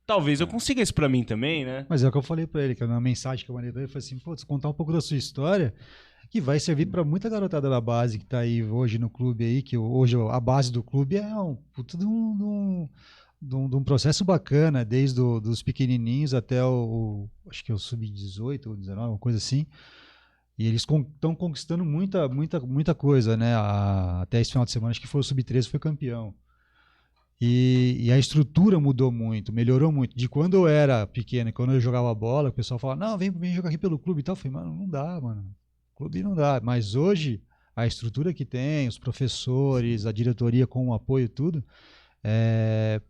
talvez eu consiga isso pra mim também, né? Mas é o que eu falei pra ele, que na mensagem que eu mandei pra ele, eu falei assim, pô, contar um pouco da sua história, que vai servir pra muita garotada da base que tá aí hoje no clube aí, que hoje a base do clube é um puto de um processo bacana, desde dos pequenininhos até acho que é o sub-18 ou 19, uma coisa assim. E eles estão conquistando muita coisa, né? Até esse final de semana, acho que foi o sub-13, foi campeão. E a estrutura mudou muito, melhorou muito. De quando eu era pequeno, quando eu jogava bola, o pessoal falava, não, vem jogar aqui pelo clube e tal. Eu falei, mano, não dá, mano. Clube não dá. Mas hoje, a estrutura que tem, os professores, a diretoria com o apoio e tudo,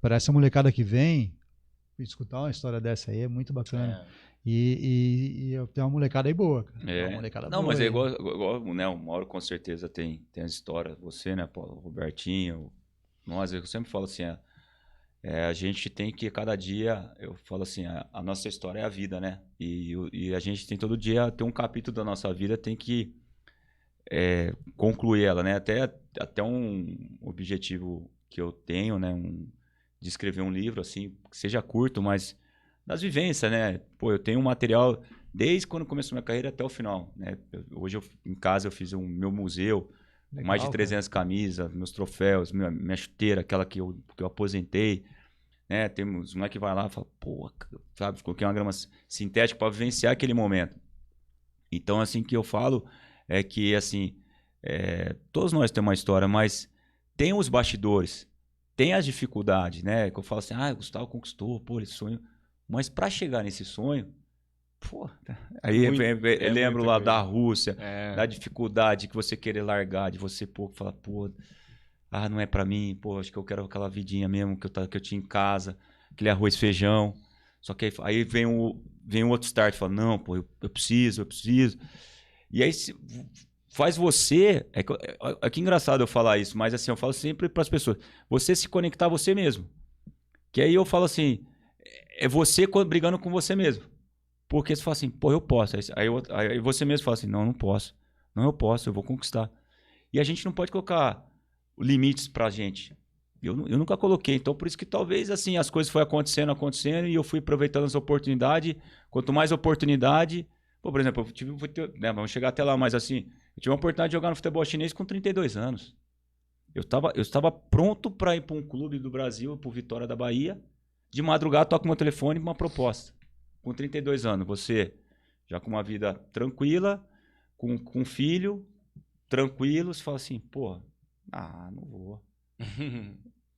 para essa molecada que vem, escutar uma história dessa aí é muito bacana. E eu tenho uma molecada aí boa, cara. Uma molecada não, boa mas aí. é igual, né? O Mauro com certeza tem as histórias. Você, né, Paulo? O Robertinho. Nós, eu sempre falo assim, a gente tem que, cada dia, eu falo assim, a nossa história é a vida, né? E a gente tem todo dia, tem um capítulo da nossa vida, tem que concluir ela, né? Até um objetivo que eu tenho, né? De escrever um livro, assim, que seja curto, mas das vivências, né? Pô, eu tenho um material desde quando começou minha carreira até o final, né? Hoje, em casa, eu fiz o meu museu, legal, mais de 300 camisas, meus troféus, minha chuteira, aquela que eu aposentei, né? Temos um que vai lá e fala, pô, sabe, coloquei uma grama sintética para vivenciar aquele momento. Então, assim, que eu falo é que, assim, todos nós temos uma história, mas tem os bastidores, tem as dificuldades, né? Que eu falo assim, o Gustavo conquistou, pô, esse sonho. Mas para chegar nesse sonho, pô, aí eu lembro lá da Rússia, da dificuldade que você querer largar, de você, pô, falar, pô, não é para mim, pô, acho que eu quero aquela vidinha mesmo que eu tinha em casa, aquele arroz e feijão. Só que aí vem um outro start, fala, não, pô, eu preciso. E aí faz você, que engraçado eu falar isso, mas assim, eu falo sempre para as pessoas, você se conectar a você mesmo. Que aí eu falo assim, é você brigando com você mesmo. Porque você fala assim, pô, eu posso. Aí você mesmo fala assim, não, eu não posso. Não, eu posso, eu vou conquistar. E a gente não pode colocar limites pra gente. Eu nunca coloquei. Então, por isso que talvez assim as coisas foram acontecendo e eu fui aproveitando as oportunidades. Quanto mais oportunidade... Pô, por exemplo, vamos chegar até lá, mas assim, eu tive a oportunidade de jogar no futebol chinês com 32 anos. Eu estava pronto para ir para um clube do Brasil, para o Vitória da Bahia. De madrugada, toco meu telefone, uma proposta. Com 32 anos, você já com uma vida tranquila, com filho, tranquilo, você fala assim, pô, não vou.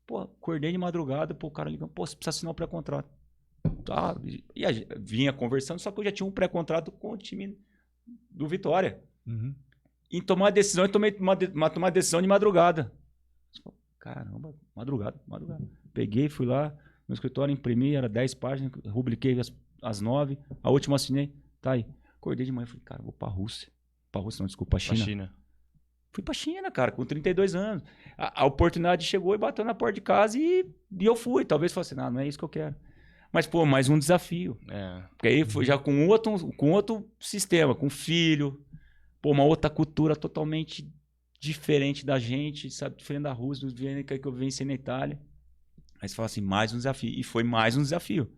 Pô, acordei de madrugada, pô, o cara ligando, pô, você precisa assinar um pré-contrato. Tá, e vinha conversando, só que eu já tinha um pré-contrato com o time do Vitória. Uhum. Em tomar a decisão, eu tomei uma decisão de madrugada. Caramba, madrugada. Peguei, fui lá no escritório, imprimi, era 10 páginas, rubriquei as 9, a última assinei, tá aí. Acordei de manhã e falei, cara, vou pra Rússia. Pra Rússia não, desculpa, pra China. Fui pra China, cara, com 32 anos. A oportunidade chegou e bateu na porta de casa e eu fui. Talvez fosse, não é isso que eu quero. Mas, pô, mais um desafio. Porque aí foi já com outro sistema, com filho, pô, uma outra cultura totalmente diferente da gente, sabe? Diferente da Rússia, que eu venci na Itália. Aí você fala assim, mais um desafio. E foi mais um desafio.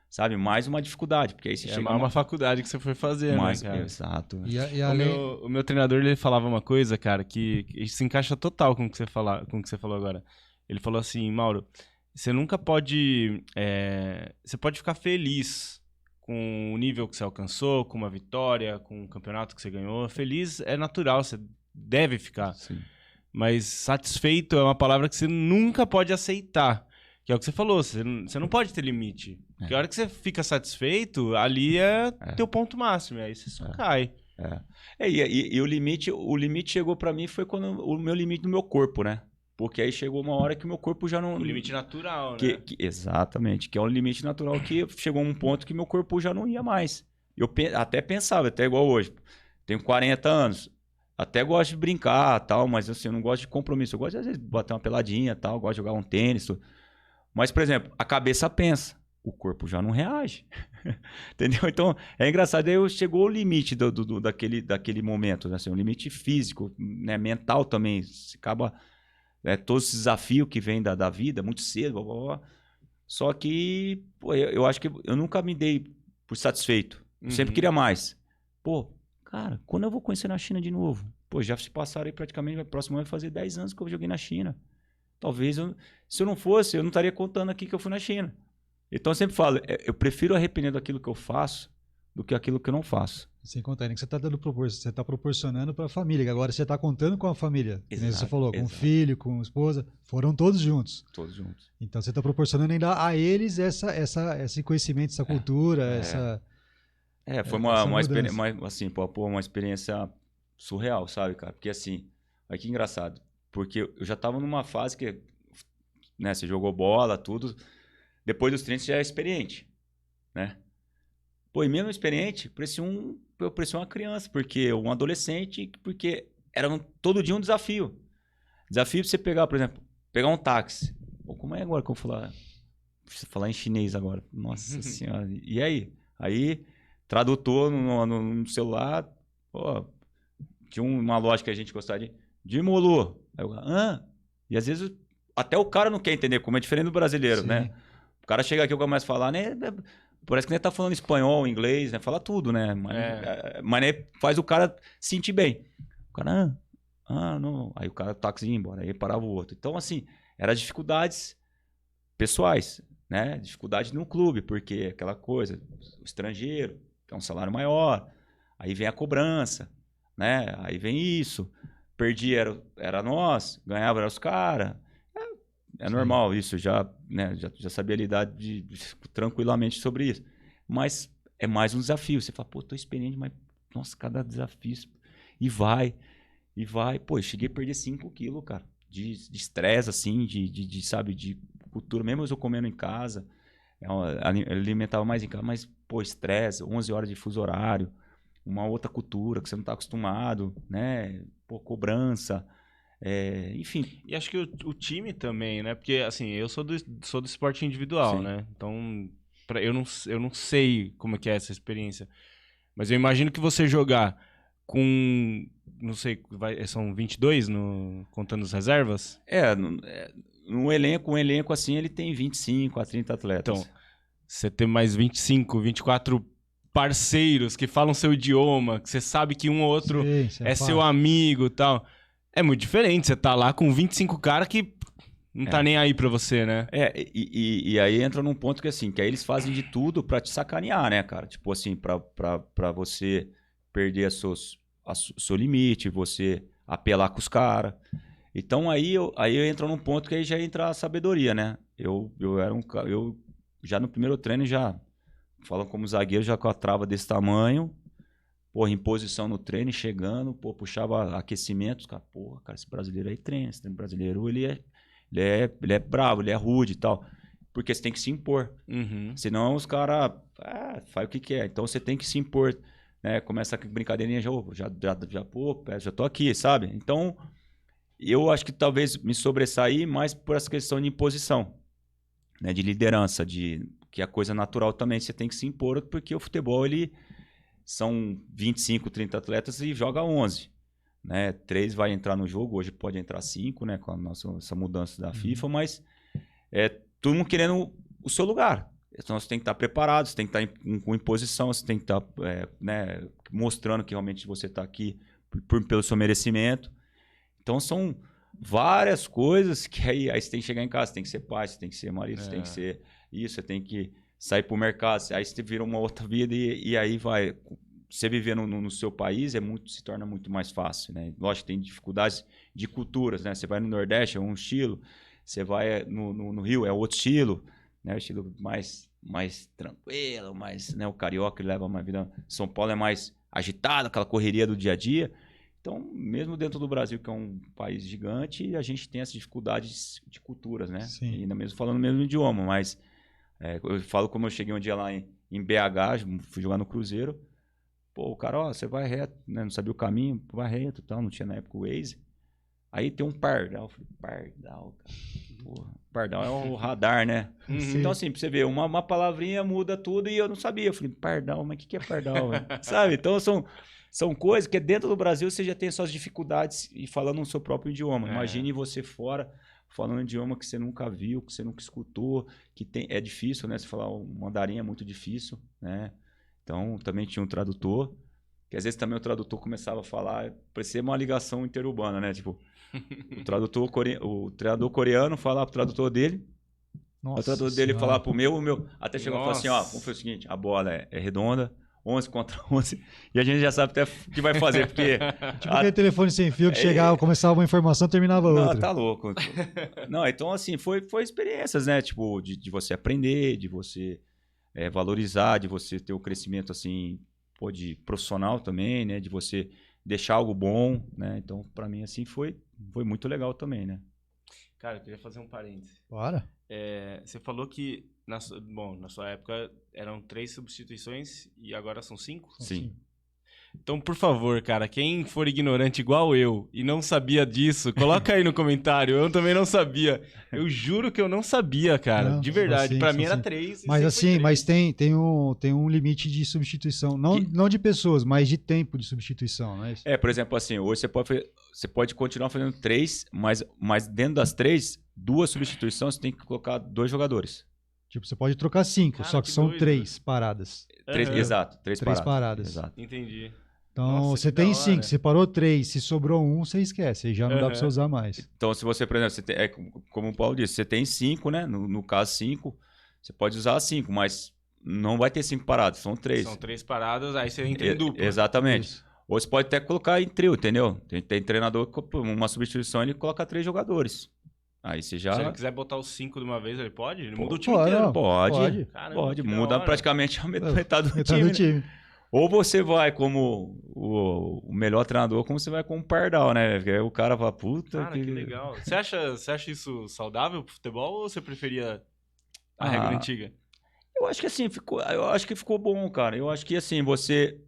Sabe? Mais uma dificuldade. Porque aí você chega uma faculdade que você foi fazer, né, cara? Exato. O meu treinador, ele falava uma coisa, cara, que se encaixa total com o que você falou agora. Ele falou assim, Mauro, você nunca pode... você pode ficar feliz com o nível que você alcançou, com uma vitória, com um campeonato que você ganhou. Feliz é natural, você deve ficar. Sim. Mas satisfeito é uma palavra que você nunca pode aceitar. Que é o que você falou, você não pode ter limite. Porque a hora que você fica satisfeito, ali é teu ponto máximo. Aí você só cai. E o limite chegou pra mim foi quando o meu limite do meu corpo, né? Porque aí chegou uma hora que o meu corpo já não... O limite natural, né? Exatamente, que é um limite natural que chegou a um ponto que meu corpo já não ia mais. Eu até pensava, até igual hoje. Tenho 40 anos. Até gosto de brincar, tal, mas assim, eu não gosto de compromisso. Eu gosto de, às vezes, bater uma peladinha, tal, gosto de jogar um tênis. Tudo. Mas, por exemplo, a cabeça pensa, o corpo já não reage. Entendeu? Então, é engraçado. Aí chegou o limite daquele momento, né? Assim, o limite físico, né? Mental também. Você acaba... todos esses desafios que vêm da vida, muito cedo, blá, blá, blá. Só que, pô, eu acho que eu nunca me dei por satisfeito. Eu sempre queria mais. Pô, cara, quando eu vou conhecer na China de novo? Pô, já se passaram aí praticamente, próximo ano vai fazer 10 anos que eu joguei na China. Talvez, se eu não fosse, eu não estaria contando aqui que eu fui na China. Então eu sempre falo, eu prefiro arrepender daquilo que eu faço do que aquilo que eu não faço. Sem contar, né, que você está proporcionando para a família, que agora você está contando com a família. Exato, você falou, com o filho, com a esposa, foram todos juntos. Todos juntos. Então você está proporcionando ainda a eles esse conhecimento, essa cultura, essa... foi uma experiência surreal, sabe, cara? Porque assim, olha que engraçado. Porque eu já tava numa fase que, né, você jogou bola, tudo. Depois dos treinos você já é experiente, né? Pô, e mesmo experiente, eu parecia uma criança, porque um adolescente, porque era todo dia um desafio. Desafio pra você pegar, por exemplo, pegar um táxi. Pô, como é agora que eu vou falar em chinês agora? Nossa senhora. E aí? Aí, tradutor no celular, pô, tinha uma loja que a gente gostava de Molu. Aí eu, E às vezes até o cara não quer entender, como é diferente do brasileiro, né? O cara chega aqui e começa a falar, né? Parece que nem tá falando espanhol, inglês, né? Fala tudo, né? Mas né, faz o cara sentir bem. O cara, não. Aí o cara, o táxi ia embora, aí parava o outro. Então, assim, eram dificuldades pessoais, né? Dificuldade no clube, porque aquela coisa, o estrangeiro, que é um salário maior, aí vem a cobrança, né? Aí vem isso. Perdi era nós, ganhava era os caras. É normal isso, já sabia lidar tranquilamente sobre isso. Mas é mais um desafio. Você fala, pô, tô experiente, mas, nossa, cada desafio. E vai. Pô, eu cheguei a perder 5 quilos, cara. De estresse, assim, sabe, de cultura. Mesmo eu comendo em casa, eu alimentava mais em casa, mas, pô, estresse, 11 horas de fuso horário, uma outra cultura que você não tá acostumado, né? Pô, cobrança. Enfim. E acho que o time também, né? Porque, assim, eu sou do esporte individual, sim, né? Então, eu não sei como é que é essa experiência. Mas eu imagino que você jogar com, não sei, são 22 contando as reservas? Um elenco assim, ele tem 25 a 30 atletas. Então, você tem mais 25, 24 parceiros que falam seu idioma, que você sabe que um ou outro é seu amigo e tal. É muito diferente, você tá lá com 25 caras que não tá nem aí pra você, né? E aí entra num ponto que assim, que aí eles fazem de tudo pra te sacanear, né, cara? Tipo assim, pra você perder seu limite, você apelar com os caras. Então aí eu entro num ponto que aí já entra a sabedoria, né? Eu era eu já no primeiro treino já, falam como zagueiro, já com a trava desse tamanho, porra, em posição no treino, chegando, pô, puxava aquecimento, cara, porra, cara, esse brasileiro aí treina, esse brasileiro, ele é bravo, ele é rude e tal, porque você tem que se impor, senão os caras, faz o que quer, então você tem que se impor, né, começa a brincadeirinha, já tô aqui, sabe, então eu acho que talvez me sobressair mais por essa questão de imposição, né, de liderança, que é a coisa natural também, você tem que se impor, porque o futebol, ele são 25, 30 atletas e joga 11. Né? 3 vai entrar no jogo, hoje pode entrar 5, né? Com essa mudança da FIFA, mas todo mundo querendo o seu lugar. Então você tem que estar preparado, você tem que estar com imposição, você tem que estar né, mostrando que realmente você está aqui pelo seu merecimento. Então são várias coisas que aí você tem que chegar em casa, você tem que ser pai, você tem que ser marido, você tem que ser isso, você tem que sair pro mercado, aí você vira uma outra vida e aí vai você viver no seu país se torna muito mais fácil, né? Lógico, tem dificuldades de culturas, né? Você vai no Nordeste, é um estilo. Você vai no Rio, é outro estilo, né? O estilo mais tranquilo, mais, né? O carioca ele leva uma vida... São Paulo é mais agitado, aquela correria do dia a dia. Então, mesmo dentro do Brasil, que é um país gigante, a gente tem essas dificuldades de culturas, né? Sim. Ainda mesmo falando o mesmo idioma, mas eu falo como eu cheguei um dia lá em BH, fui jogar no Cruzeiro, pô, o cara, ó, você vai reto, né? Não sabia o caminho, vai reto e tal, não tinha na época o Waze. Aí tem um pardal, eu falei, pardal, cara, porra, pardal é o radar, né? Então assim, pra você ver, uma palavrinha muda tudo e eu não sabia, eu falei, pardal, mas o que é pardal? Sabe? Então são coisas que dentro do Brasil você já tem suas dificuldades e falando no seu próprio idioma. Imagine você fora falando um idioma que você nunca viu, que você nunca escutou, é difícil, né? Você falar o mandarim é muito difícil, né? Então também tinha um tradutor, que às vezes também o tradutor começava a falar, parecia uma ligação interurbana, né? Tipo, o treinador coreano falava pro tradutor dele, Nossa o tradutor dele senhora. falava pro meu, até chegou e falou assim, ó, vamos fazer o seguinte, a bola é redonda, 11 contra 11, e a gente já sabe até o que vai fazer, porque... Tipo aquele telefone sem fio que chegava, começava uma informação, terminava outra. Não, tá louco. Não, então assim, foi experiências, né? Tipo, de você aprender, de você valorizar, de você ter o crescimento, assim, pô, de profissional também, né? De você deixar algo bom, né? Então, pra mim, assim, foi muito legal também, né? Cara, eu queria fazer um parênteses. Bora. Você falou que, na sua época, eram 3 substituições e agora são 5? Sim. Então, por favor, cara, quem for ignorante igual eu e não sabia disso, coloca aí no comentário. Eu também não sabia. Eu juro que eu não sabia, cara. Não, de verdade. assim, Pra mim assim. era 3. Mas assim, mas tem um limite de substituição. Não de pessoas, mas de tempo de substituição, não é isso? Por exemplo, assim, hoje você pode continuar fazendo 3, mas dentro das 3, 2 substituições, você tem que colocar 2 jogadores. Tipo, você pode trocar 5, Cara, só que que são doido. 3 paradas. Exato, 3 paradas. Exato. Entendi. Então, Nossa, você que da tem hora. 5, se parou 3, se sobrou 1, você esquece. Aí já não dá pra você usar mais. Então, se você, por exemplo, como o Paulo disse, você tem 5, né? No caso, 5, você pode usar 5, mas não vai ter 5 paradas, são 3. São 3 paradas, aí você entra em dupla. Exatamente. Isso. Ou você pode até colocar em trio, entendeu? Tem treinador que, uma substituição, ele coloca 3 jogadores. Aí você já... Se ele quiser botar os 5 de uma vez, ele pode? Ele muda o Pode, time inteiro. não. Pode. Caramba, que da Muda hora. praticamente a metade do Metade time. do time. Ou você vai como o melhor treinador, como você vai com o Pardal, né? Porque aí o cara fala, puta... Cara, que legal. Você acha isso saudável pro futebol ou você preferia a regra antiga? Eu acho que assim, ficou bom, cara. Eu acho que assim, você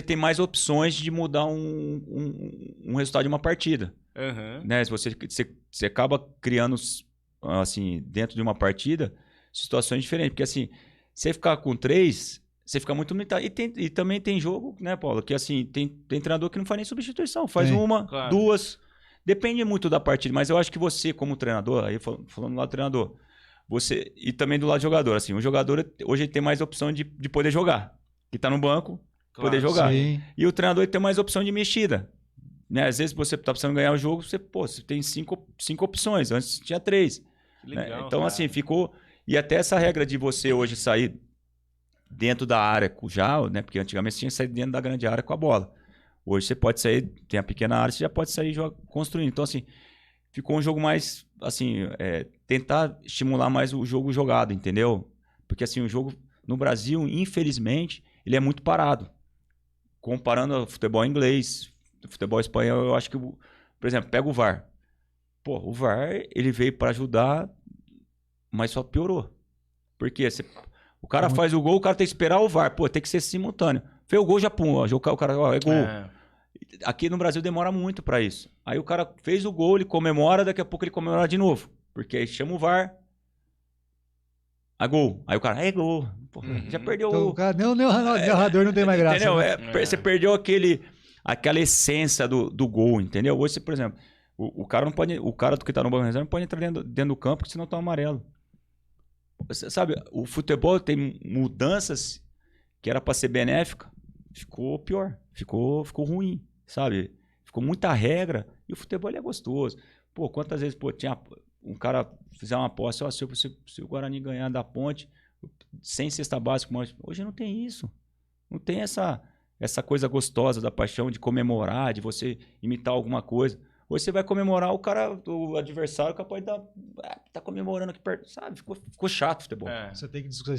tem mais opções de mudar um resultado de uma partida. Aham. Né? Se você acaba criando, assim, dentro de uma partida, situações diferentes. Porque assim, você ficar com 3, você fica muito limitado. E também tem jogo, né, Paulo? Que assim, tem treinador que não faz nem substituição. Faz Tem. uma, Claro. 2. Depende muito da partida. Mas eu acho que você, como treinador, aí falando do lado do treinador, e também do lado do jogador, assim, o jogador hoje ele tem mais opção de poder jogar. Que tá no banco, poder jogar. Sim. E o treinador ele tem mais opção de mexida. Né? Às vezes você tá precisando ganhar o jogo, você tem 5 opções. Antes tinha 3. Que legal, Então, cara. assim, ficou... E até essa regra de você hoje sair dentro da área já, né? Porque antigamente você tinha que sair dentro da grande área com a bola. Hoje você pode sair, tem a pequena área, você já pode sair construindo. Então, assim, ficou um jogo mais, assim, tentar estimular mais o jogo jogado, entendeu? Porque, assim, o jogo no Brasil, infelizmente, ele é muito parado. Comparando ao futebol inglês, futebol espanhol, eu acho que, por exemplo, pega o VAR. Pô, o VAR, ele veio para ajudar, mas só piorou. Porque o cara faz o gol, o cara tem que esperar o VAR. Pô, tem que ser simultâneo. Fez o gol, já pum, ó, o cara, ó, é gol. Aqui no Brasil demora muito para isso. Aí o cara fez o gol, ele comemora, daqui a pouco ele comemora de novo. Porque aí chama o VAR. A gol. Aí o cara, é gol. Porra, já perdeu Então, o... o cara, o narrador não tem mais graça. Entendeu? Né? Você perdeu aquela essência do gol, entendeu? Hoje, por exemplo, o cara não pode, o cara que tá no banco de reserva não pode entrar dentro do campo, porque senão tá amarelo. Você sabe, o futebol tem mudanças que era para ser benéfica, ficou pior, ficou ruim, sabe? Ficou muita regra e o futebol ele é gostoso. Pô, quantas vezes tinha um cara fizer uma aposta, ó, se o Guarani ganhar da Ponte, sem cesta básica, hoje não tem isso. Não tem essa essa coisa gostosa da paixão, de comemorar, de você imitar alguma coisa. Hoje você vai comemorar, o adversário, capaz de tá comemorando aqui perto, sabe? Ficou chato o futebol. Você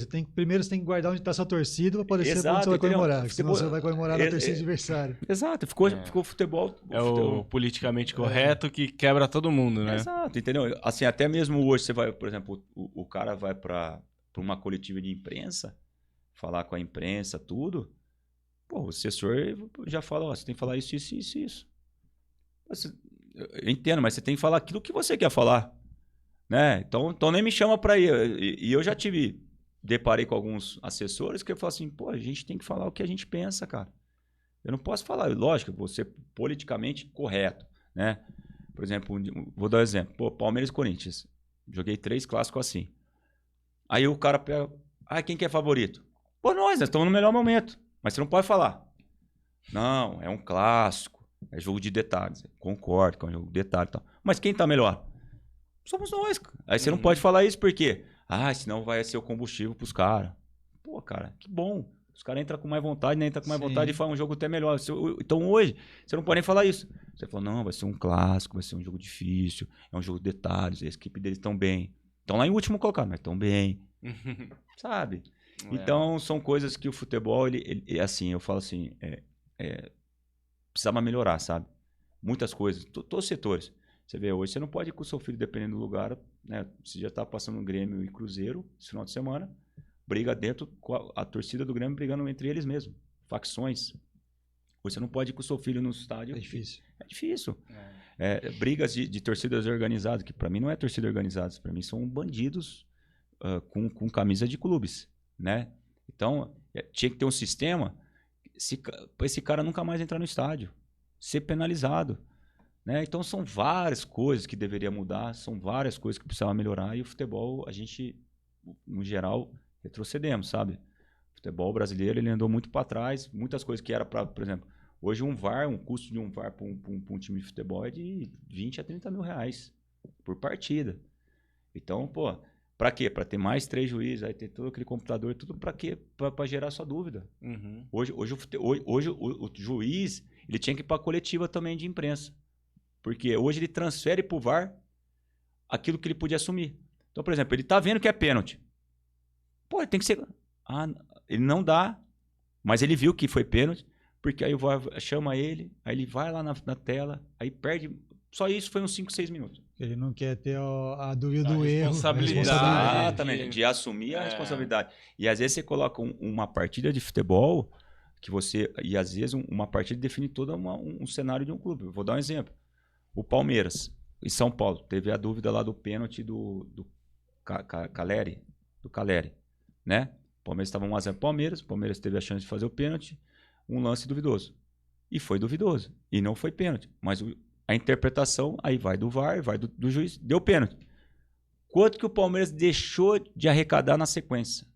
tem que primeiro você tem que guardar onde está sua torcida para poder ser onde você vai entendeu? comemorar. Senão você vai comemorar na torcida adversária. Exato, ficou futebol. O politicamente correto que quebra todo mundo, né? Exato, entendeu? Assim, até mesmo hoje você vai, por exemplo, o cara vai para uma coletiva de imprensa, falar com a imprensa, tudo. Pô, o assessor já fala, você tem que falar isso. Eu entendo, mas você tem que falar aquilo que você quer falar, né? Então nem me chama para ir. E eu já deparei com alguns assessores que eu falo assim, pô, a gente tem que falar o que a gente pensa, cara. Eu não posso falar, lógico, eu vou ser politicamente correto, né? Por exemplo, vou dar um exemplo. Pô, Palmeiras e Corinthians. Joguei 3 clássicos assim. Aí o cara pega, quem que é favorito? Pô, nós estamos no melhor momento. Mas você não pode falar. Não, é um clássico. É jogo de detalhes. Concordo que é um jogo de detalhes e tal. Mas quem tá melhor? Somos nós. Aí você não pode falar isso por quê? Senão vai ser o combustível pros caras. Pô, cara, que bom. Os caras entram com mais vontade, né? Entram com mais vontade e fazem um jogo até melhor. Então hoje, você não pode nem falar isso. Você fala, não, vai ser um clássico, vai ser um jogo difícil, é um jogo de detalhes, a equipe deles estão bem. Estão lá em último colocado, mas estão bem. Sabe? Então, são coisas que o futebol, ele assim, eu falo assim, precisava melhorar, sabe? Muitas coisas, todos os setores. Você vê, hoje você não pode ir com o seu filho, dependendo do lugar, né? Você já tá passando um Grêmio e Cruzeiro, esse final de semana, briga dentro, com a torcida do Grêmio brigando entre eles mesmos, facções. Hoje você não pode ir com o seu filho no estádio. É difícil. É difícil. Brigas de torcidas organizadas, que para mim não é torcida organizada, para mim são bandidos com camisa de clubes, né? Então, tinha que ter um sistema para esse cara nunca mais entrar no estádio, ser penalizado, né? Então, são várias coisas que deveria mudar, são várias coisas que precisava melhorar, e o futebol, a gente, no geral, retrocedemos, sabe? O futebol brasileiro, ele andou muito para trás, muitas coisas que era para, por exemplo, hoje um custo de um VAR para um time de futebol é de 20 a 30 mil reais por partida. Então, pô, para quê? Para ter mais 3 juízes, aí ter todo aquele computador, tudo para quê? Para gerar sua dúvida. Uhum. Hoje o juiz, ele tinha que ir para a coletiva também de imprensa. Porque hoje ele transfere para o VAR aquilo que ele podia assumir. Então, por exemplo, ele tá vendo que é pênalti. Pô, ele tem que ser... ele não dá, mas ele viu que foi pênalti, porque aí o VAR chama ele, aí ele vai lá na tela, aí perde... Só isso foi uns 5, 6 minutos. Ele não quer ter a dúvida do erro. Exatamente, de assumir a responsabilidade. E às vezes você coloca uma partida de futebol, e às vezes uma partida define todo um cenário de um clube. Eu vou dar um exemplo. O Palmeiras, em São Paulo, teve a dúvida lá do pênalti do Caleri, né? O Palmeiras estava 1-0 Palmeiras, o Palmeiras teve a chance de fazer o pênalti, um lance duvidoso. E foi duvidoso, e não foi pênalti. Mas a interpretação, aí vai do VAR, vai do juiz, deu pênalti. Quanto que o Palmeiras deixou de arrecadar na sequência?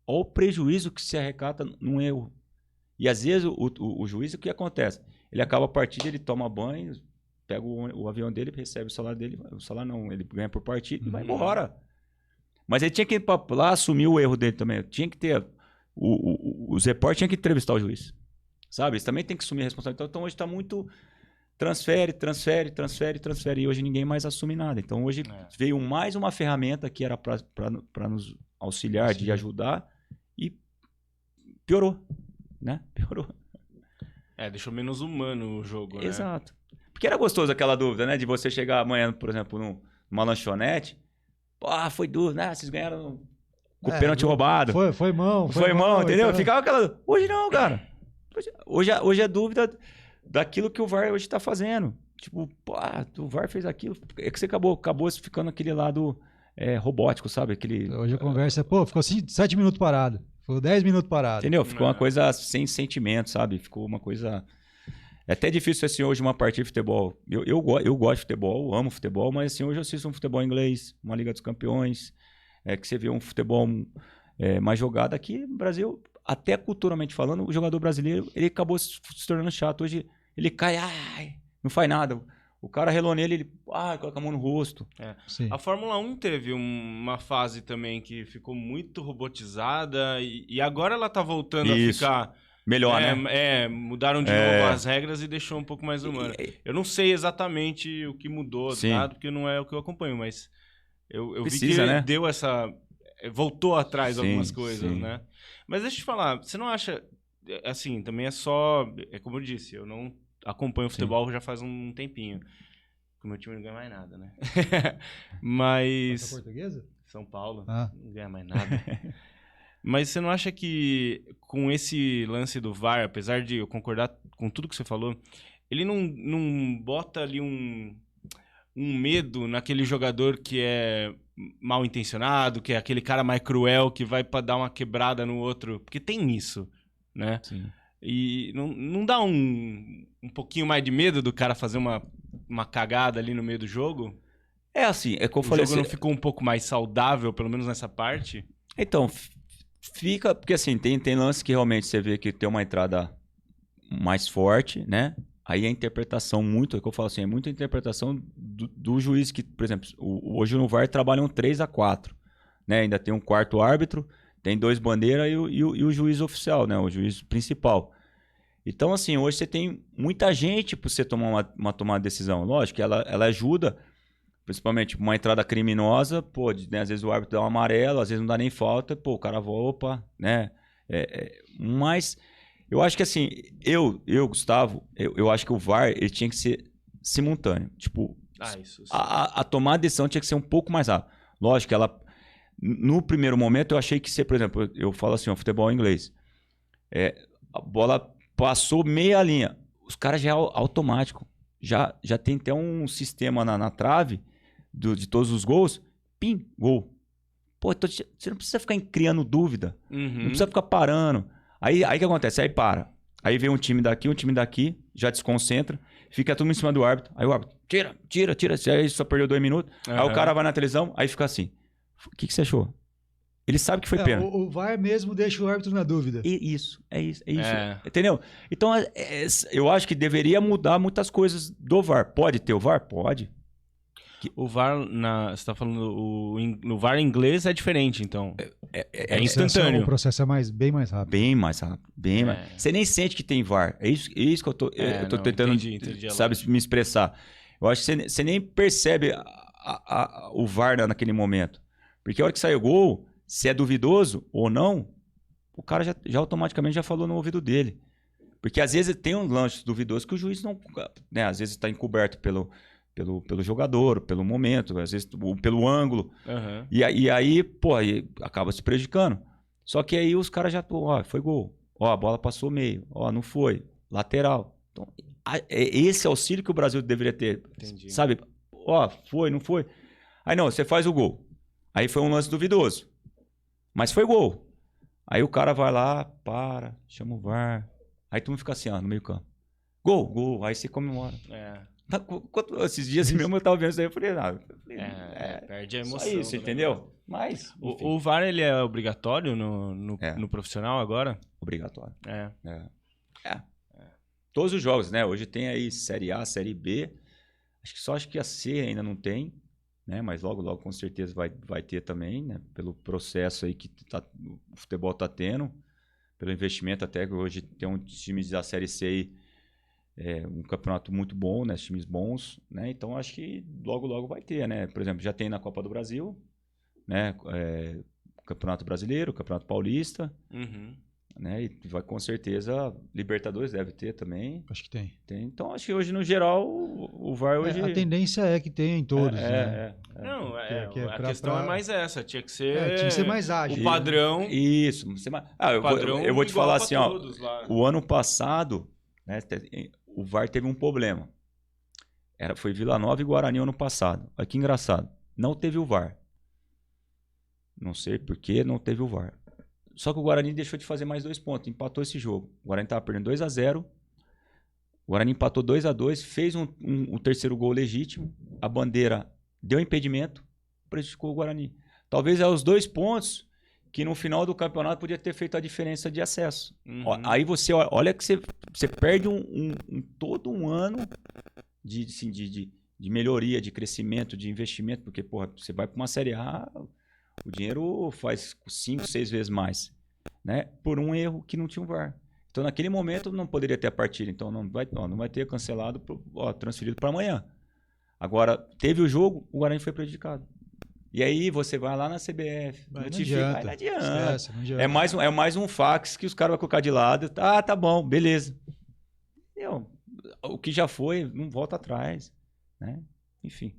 Olha o prejuízo que se arrecada num erro. E às vezes o juiz, o que acontece? Ele acaba a partida, ele toma banho, pega o avião dele, recebe o salário dele, o salário não, ele ganha por partida e vai embora. Mas ele tinha que ir lá assumir o erro dele também. Tinha que ter. Os repórteres tinham que entrevistar o juiz. Sabe? Eles também têm que assumir a responsabilidade. Então hoje está muito. Transfere. E hoje ninguém mais assume nada. Então hoje veio mais uma ferramenta que era para nos auxiliar, de ajudar, e piorou. Né? Piorou. Deixou menos humano o jogo, né? Exato. Porque era gostoso aquela dúvida, né? De você chegar amanhã, por exemplo, numa lanchonete. Foi dúvida, né? Vocês ganharam com o pênalti roubado. Foi mão, entendeu? Então... Ficava aquela... Hoje não, cara. Hoje é dúvida daquilo que o VAR hoje tá fazendo. Tipo, o VAR fez aquilo. É que você acabou ficando aquele lado robótico, sabe? Hoje a conversa ficou 7 minutos parado. Ficou 10 minutos parado. Entendeu? Ficou uma coisa sem sentimento, sabe? Ficou uma coisa... É até difícil assim hoje uma partida de futebol. Eu gosto de futebol, amo futebol, mas assim, hoje eu assisto um futebol inglês, uma Liga dos Campeões, que você vê um futebol mais jogado aqui no Brasil, até culturalmente falando, o jogador brasileiro, ele acabou se tornando chato. Hoje ele cai, não faz nada. O cara relou nele, ele coloca a mão no rosto. A Fórmula 1 teve uma fase também que ficou muito robotizada e agora ela tá voltando a ficar... melhor, né? Mudaram de novo as regras e deixou um pouco mais humano. Eu não sei exatamente o que mudou, tá? Porque não é o que eu acompanho, mas eu vi que né? deu essa... Voltou atrás algumas coisas, né? Mas deixa eu te falar, você não acha... Assim, também é só... É como eu disse, eu não acompanho futebol já faz um tempinho. Porque o meu time não ganha mais nada, né? Mas... Nossa portuguesa? São Paulo, não ganha mais nada. Mas você não acha que com esse lance do VAR, apesar de eu concordar com tudo que você falou, ele não bota ali um medo naquele jogador que é mal intencionado, que é aquele cara mais cruel que vai pra dar uma quebrada no outro? Porque tem isso, né? Sim. E não dá um pouquinho mais de medo do cara fazer uma cagada ali no meio do jogo? É assim, é que eu falei O jogo não ficou um pouco mais saudável, pelo menos nessa parte? Então, fica... Porque assim, tem lance que realmente você vê que tem uma entrada mais forte, né? Aí a interpretação muito... É que eu falo assim, é muita interpretação do juiz que, por exemplo, hoje no VAR trabalham 3-4, né? Ainda tem um quarto árbitro, tem 2 bandeiras e o juiz oficial, né? O juiz principal. Então, assim, hoje você tem muita gente para você tomar uma tomada de decisão. Lógico que ela ajuda... Principalmente uma entrada criminosa, pô, né, às vezes o árbitro dá um amarelo, às vezes não dá nem falta, pô, o cara volta, né? Mas eu acho que assim, Gustavo, eu acho que o VAR ele tinha que ser simultâneo. Tipo, isso sim. a tomada de decisão tinha que ser um pouco mais rápida. Lógico que ela, no primeiro momento, eu achei que ser, por exemplo, eu falo assim, o futebol inglês, a bola passou meia linha, os caras já é automático, já tem até um sistema na trave, de todos os gols, pim, gol. Pô, então você não precisa ficar criando dúvida. Não precisa ficar parando. Aí o que acontece? Aí para. Aí vem um time daqui, já desconcentra, fica tudo em cima do árbitro. Aí o árbitro, tira. Aí só perdeu 2 minutos. Aí o cara vai na televisão, aí fica assim. O que você achou? Ele sabe que foi pênalti. O VAR mesmo deixa o árbitro na dúvida. Isso. Entendeu? Então, eu acho que deveria mudar muitas coisas do VAR. Pode ter o VAR? Pode. O VAR, você está falando, no VAR inglês é diferente, então. É instantâneo. O processo é bem mais rápido. Bem mais rápido. Você nem sente que tem VAR. É isso que eu tô tentando entendi sabe, me expressar. Eu acho que você nem percebe o VAR naquele momento. Porque a hora que sai o gol, se é duvidoso ou não, o cara já automaticamente já falou no ouvido dele. Porque às vezes tem um lance duvidoso que o juiz não... Né, às vezes está encoberto pelo jogador, pelo momento, às vezes pelo ângulo. E aí, pô, aí acaba se prejudicando. Só que aí os caras já... foi gol. A bola passou meio. Não foi. Lateral. Então, esse auxílio que o Brasil deveria ter. Entendi. Sabe? Foi, não foi. Aí não, você faz o gol. Aí foi um lance duvidoso. Mas foi gol. Aí o cara vai lá, chama o VAR. Aí todo mundo fica assim, no meio campo. Gol. Aí você comemora. Esses dias mesmo eu tava vendo isso aí, eu falei, perde a emoção. Só isso, entendeu? Mas, o VAR, ele é obrigatório no profissional agora? Obrigatório. Todos os jogos, né? Hoje tem aí Série A, Série B. Acho que a C ainda não tem, né? Mas logo com certeza vai ter também, né? Pelo processo aí que o futebol tá tendo, pelo investimento até que hoje tem um time da Série C aí, um campeonato muito bom, né? Times bons, né? Então acho que logo vai ter, né? Por exemplo, já tem na Copa do Brasil, né? Campeonato Brasileiro, Campeonato Paulista, né? E vai com certeza Libertadores deve ter também. Acho que tem. Então acho que hoje no geral o VAR hoje... A tendência é que tenha em todos, né? Não, a questão é mais essa, tinha que ser mais ágil. O padrão. Isso. Eu vou te falar assim, o ano passado, né, o VAR teve um problema. Foi Vila Nova e Guarani ano passado. Olha que engraçado. Não teve o VAR. Não sei por que não teve o VAR. Só que o Guarani deixou de fazer mais 2 pontos. Empatou esse jogo. O Guarani estava perdendo 2-0. O Guarani empatou 2-2. Fez um terceiro gol legítimo. A bandeira deu impedimento. Prejudicou o Guarani. Talvez é os 2 pontos que no final do campeonato podia ter feito a diferença de acesso. Aí você olha que você perde todo um ano de melhoria, de crescimento, de investimento, porque você vai para uma Série A, o dinheiro faz 5, 6 vezes mais, né? Por um erro que não tinha um VAR. Então, naquele momento, não poderia ter a partida. Então, não vai ter cancelado, transferido para amanhã. Agora, teve o jogo, o Guarani foi prejudicado. E aí, você vai lá na CBF, notifica, não adianta. Esquece, não adianta. É mais um fax que os caras vão colocar de lado. Ah, tá bom, beleza. O que já foi, não volta atrás. Né? Enfim.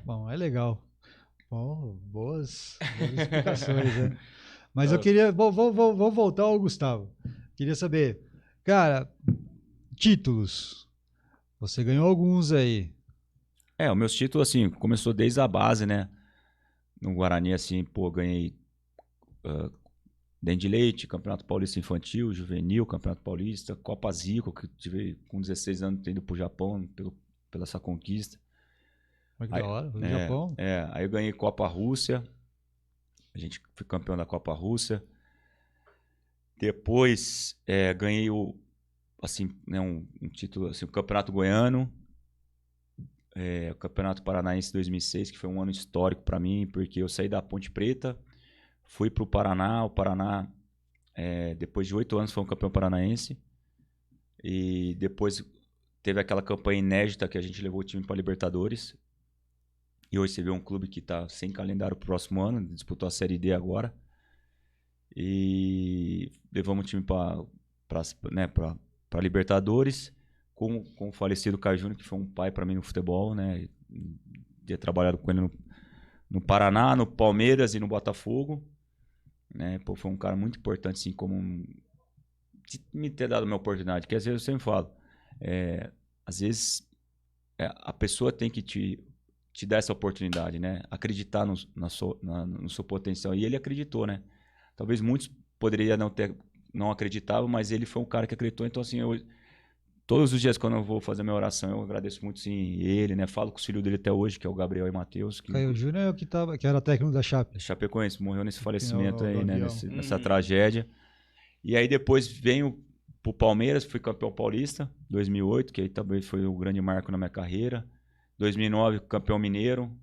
Bom, é legal. Bom, boas explicações, né? Mas eu queria. Vou voltar ao Gustavo. Queria saber, cara, títulos. Você ganhou alguns aí. Os meus títulos, assim, começou desde a base, né? No Guarani, assim, ganhei Dente de Leite, Campeonato Paulista Infantil, Juvenil, Campeonato Paulista, Copa Zico, que tive com 16 anos indo pro Japão pela essa conquista. Mas que da hora, no Japão. Aí eu ganhei Copa Rússia. A gente foi campeão da Copa Rússia. Depois ganhei um título, assim, o Campeonato Goiano, o Campeonato Paranaense 2006, que foi um ano histórico para mim, porque eu saí da Ponte Preta, fui para o Paraná. O Paraná, depois de 8 anos, foi um campeão paranaense. E depois teve aquela campanha inédita que a gente levou o time para Libertadores. E hoje você vê um clube que está sem calendário pro próximo ano, disputou a Série D agora. E levamos o time para Libertadores, com o falecido Caio Júnior, que foi um pai para mim no futebol, né? Tinha trabalhado com ele no Paraná, no Palmeiras e no Botafogo. Né? Foi um cara muito importante, assim, me ter dado uma oportunidade. Que às vezes eu sempre falo, às vezes a pessoa tem que te dar essa oportunidade, né? Acreditar no seu potencial. E ele acreditou, né? Talvez muitos poderiam não acreditavam, mas ele foi um cara que acreditou. Então, assim, todos os dias quando eu vou fazer minha oração, eu agradeço muito, sim, ele, né? Falo com os filhos dele até hoje, que é o Gabriel e o Matheus. Caio Júnior é o que era técnico da Chape. Chapecoense, morreu nesse falecimento aí, né? Nessa tragédia. E aí depois venho pro Palmeiras, fui campeão paulista, 2008, que aí também foi o grande marco na minha carreira. 2009, campeão mineiro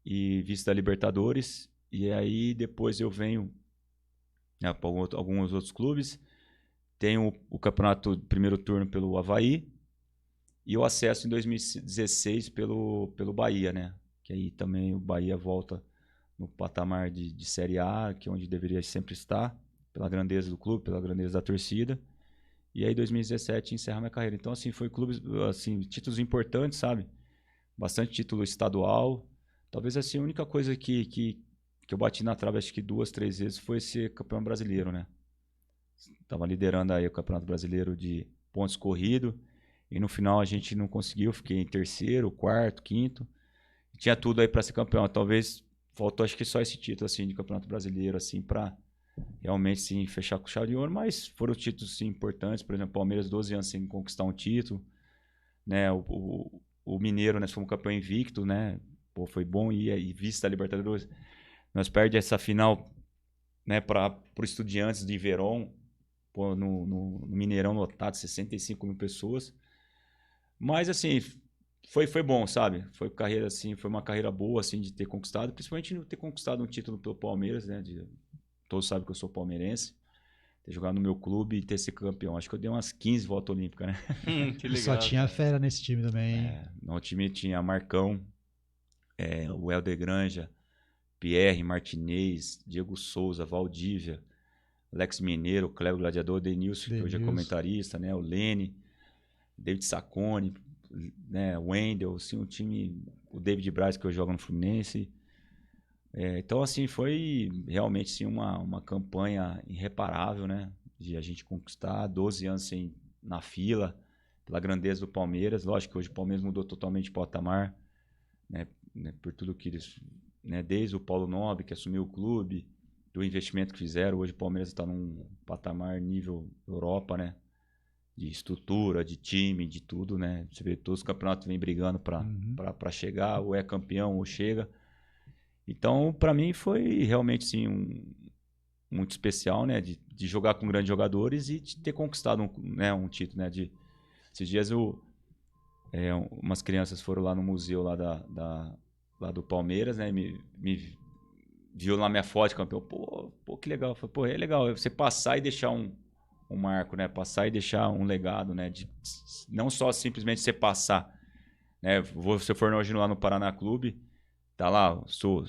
e vice da Libertadores. E aí depois eu venho para alguns outros clubes. Tenho o campeonato primeiro turno pelo Avaí e o acesso em 2016 pelo Bahia, né? Que aí também o Bahia volta no patamar de Série A, que é onde deveria sempre estar, pela grandeza do clube, pela grandeza da torcida. E aí 2017 encerra minha carreira. Então, assim, foi clubes, assim, títulos importantes, sabe? Bastante título estadual. Talvez assim, a única coisa que eu bati na trave, acho que 2, 3 vezes, foi ser campeão brasileiro, né? Tava liderando aí o Campeonato Brasileiro de pontos corridos. E no final a gente não conseguiu. Fiquei em terceiro, quarto, quinto. Tinha tudo aí para ser campeão. Talvez faltou, acho que só esse título assim, de Campeonato Brasileiro, assim, para realmente sim, fechar com chave de ouro. Mas foram títulos sim, importantes. Por exemplo, Palmeiras, 12 anos sem conquistar um título. Né? O Mineiro, nós fomos campeão invicto, né? Foi bom e vice da Libertadores. Nós perdemos essa final, né, para o Estudiantes de Verón, no Mineirão lotado, 65 mil pessoas. Mas assim, foi bom, sabe? Foi uma carreira boa assim de ter conquistado, principalmente de ter conquistado um título pelo Palmeiras, né? Todos sabem que eu sou palmeirense. Ter jogado no meu clube e ter sido campeão. Acho que eu dei umas 15 voltas olímpicas, né? Que legal. Só tinha fera nesse time também. No time tinha Marcão, o Helder Granja, Pierre, Martinez, Diego Souza, Valdívia, Alex Mineiro, Cléber Gladiador, Denilson, que hoje é comentarista, né? O Lene, David Sacconi, né? O Wendel, assim, o time, o David Braz, que hoje joga no Fluminense. Então, assim, foi realmente sim, uma campanha irreparável, né? De a gente conquistar 12 anos assim, na fila, pela grandeza do Palmeiras. Lógico que hoje o Palmeiras mudou totalmente de patamar, né? Por tudo que eles... Né? Desde o Paulo Nobre, que assumiu o clube, do investimento que fizeram. Hoje o Palmeiras está num patamar nível Europa, né? De estrutura, de time, de tudo, né? Você vê, todos os campeonatos vêm brigando para chegar, ou é campeão ou chega. Então, para mim, foi realmente sim, muito especial, né? De jogar com grandes jogadores e de ter conquistado um título, né? Esses dias umas crianças foram lá no museu lá do Palmeiras, né? Me viu lá minha foto de campeão, pô, que legal. Eu falei, pô, é legal você passar e deixar um marco, né? Passar e deixar um legado, né? Não só simplesmente você passar, né? Você for hoje lá no Paraná Clube, tá lá, sou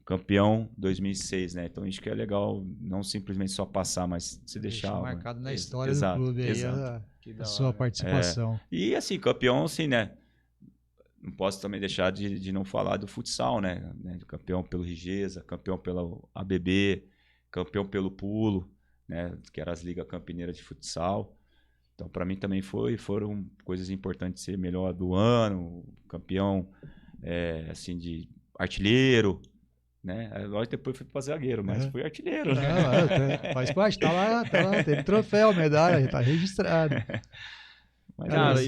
campeão 2006, né? Então isso que é legal, não simplesmente só passar, mas se deixar algo, marcado né? na história Exato, do clube aí exato. a sua participação. E assim, campeão, assim, né? Não posso também deixar de não falar do futsal, né? Campeão pelo Rigesa, campeão pela ABB, campeão pelo Pulo, né? Que eram as ligas campineiras de futsal. Então, para mim também foram coisas importantes, ser melhor do ano, campeão, assim, de artilheiro, né? Lógico, depois fui para zagueiro, mas fui artilheiro, né? Faz parte, tá lá, teve troféu, medalha, tá registrado. Cara,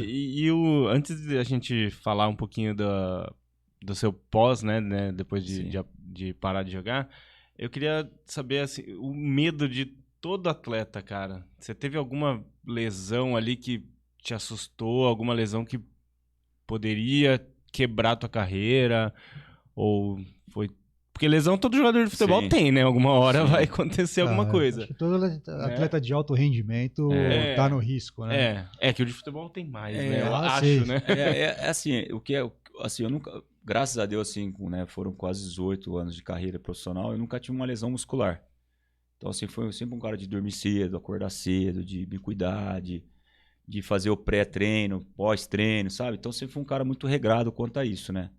antes de a gente falar um pouquinho do seu pós, né, depois de parar de jogar, eu queria saber, assim, o medo de todo atleta, cara. Você teve alguma lesão ali que te assustou? Alguma lesão que poderia quebrar tua carreira? Ou foi... Porque lesão todo jogador de futebol tem, né? Alguma hora vai acontecer alguma coisa. Acho que todo atleta de alto rendimento tá no risco, né? Que o de futebol tem mais, né? Eu acho, né? Assim, assim, eu nunca, graças a Deus, assim, né, foram quase 18 anos de carreira profissional, eu nunca tive uma lesão muscular. Então, assim, foi sempre um cara de dormir cedo, acordar cedo, de me cuidar, de fazer o pré-treino, pós-treino, sabe? Então, sempre fui um cara muito regrado quanto a isso, né?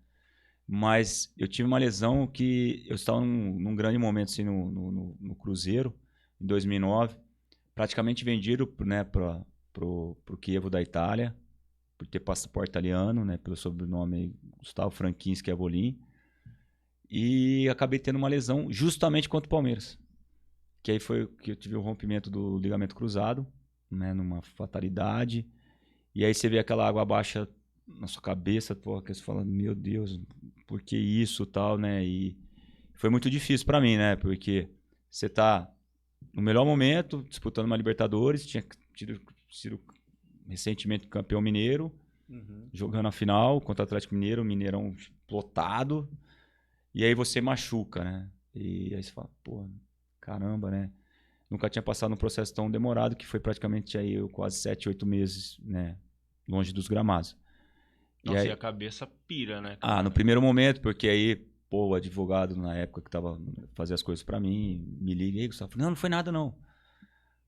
Mas eu tive uma lesão que eu estava num grande momento assim, no Cruzeiro, em 2009, praticamente vendido, né, para o Chievo da Itália, por ter passaporte italiano, né, pelo sobrenome Gustavo Franchini Schiavolin, e acabei tendo uma lesão justamente contra o Palmeiras, que aí foi que eu tive o rompimento do ligamento cruzado, né, numa fatalidade, e aí você vê aquela água baixa na sua cabeça, pô, que você fala, meu Deus, por que isso, tal, né? E foi muito difícil para mim, né? Porque você tá no melhor momento, disputando uma Libertadores, tinha sido recentemente campeão mineiro, jogando a final contra o Atlético Mineiro, Mineirão lotado, e aí você machuca, né? E aí você fala, pô, caramba, né? Nunca tinha passado um processo tão demorado, que foi praticamente aí quase 7, 8 meses, né? Longe dos gramados. Nossa, e a cabeça pira, né? No primeiro momento, porque aí, pô, o advogado na época que tava fazendo as coisas pra mim, me liga aí, Gustavo. Não foi nada não.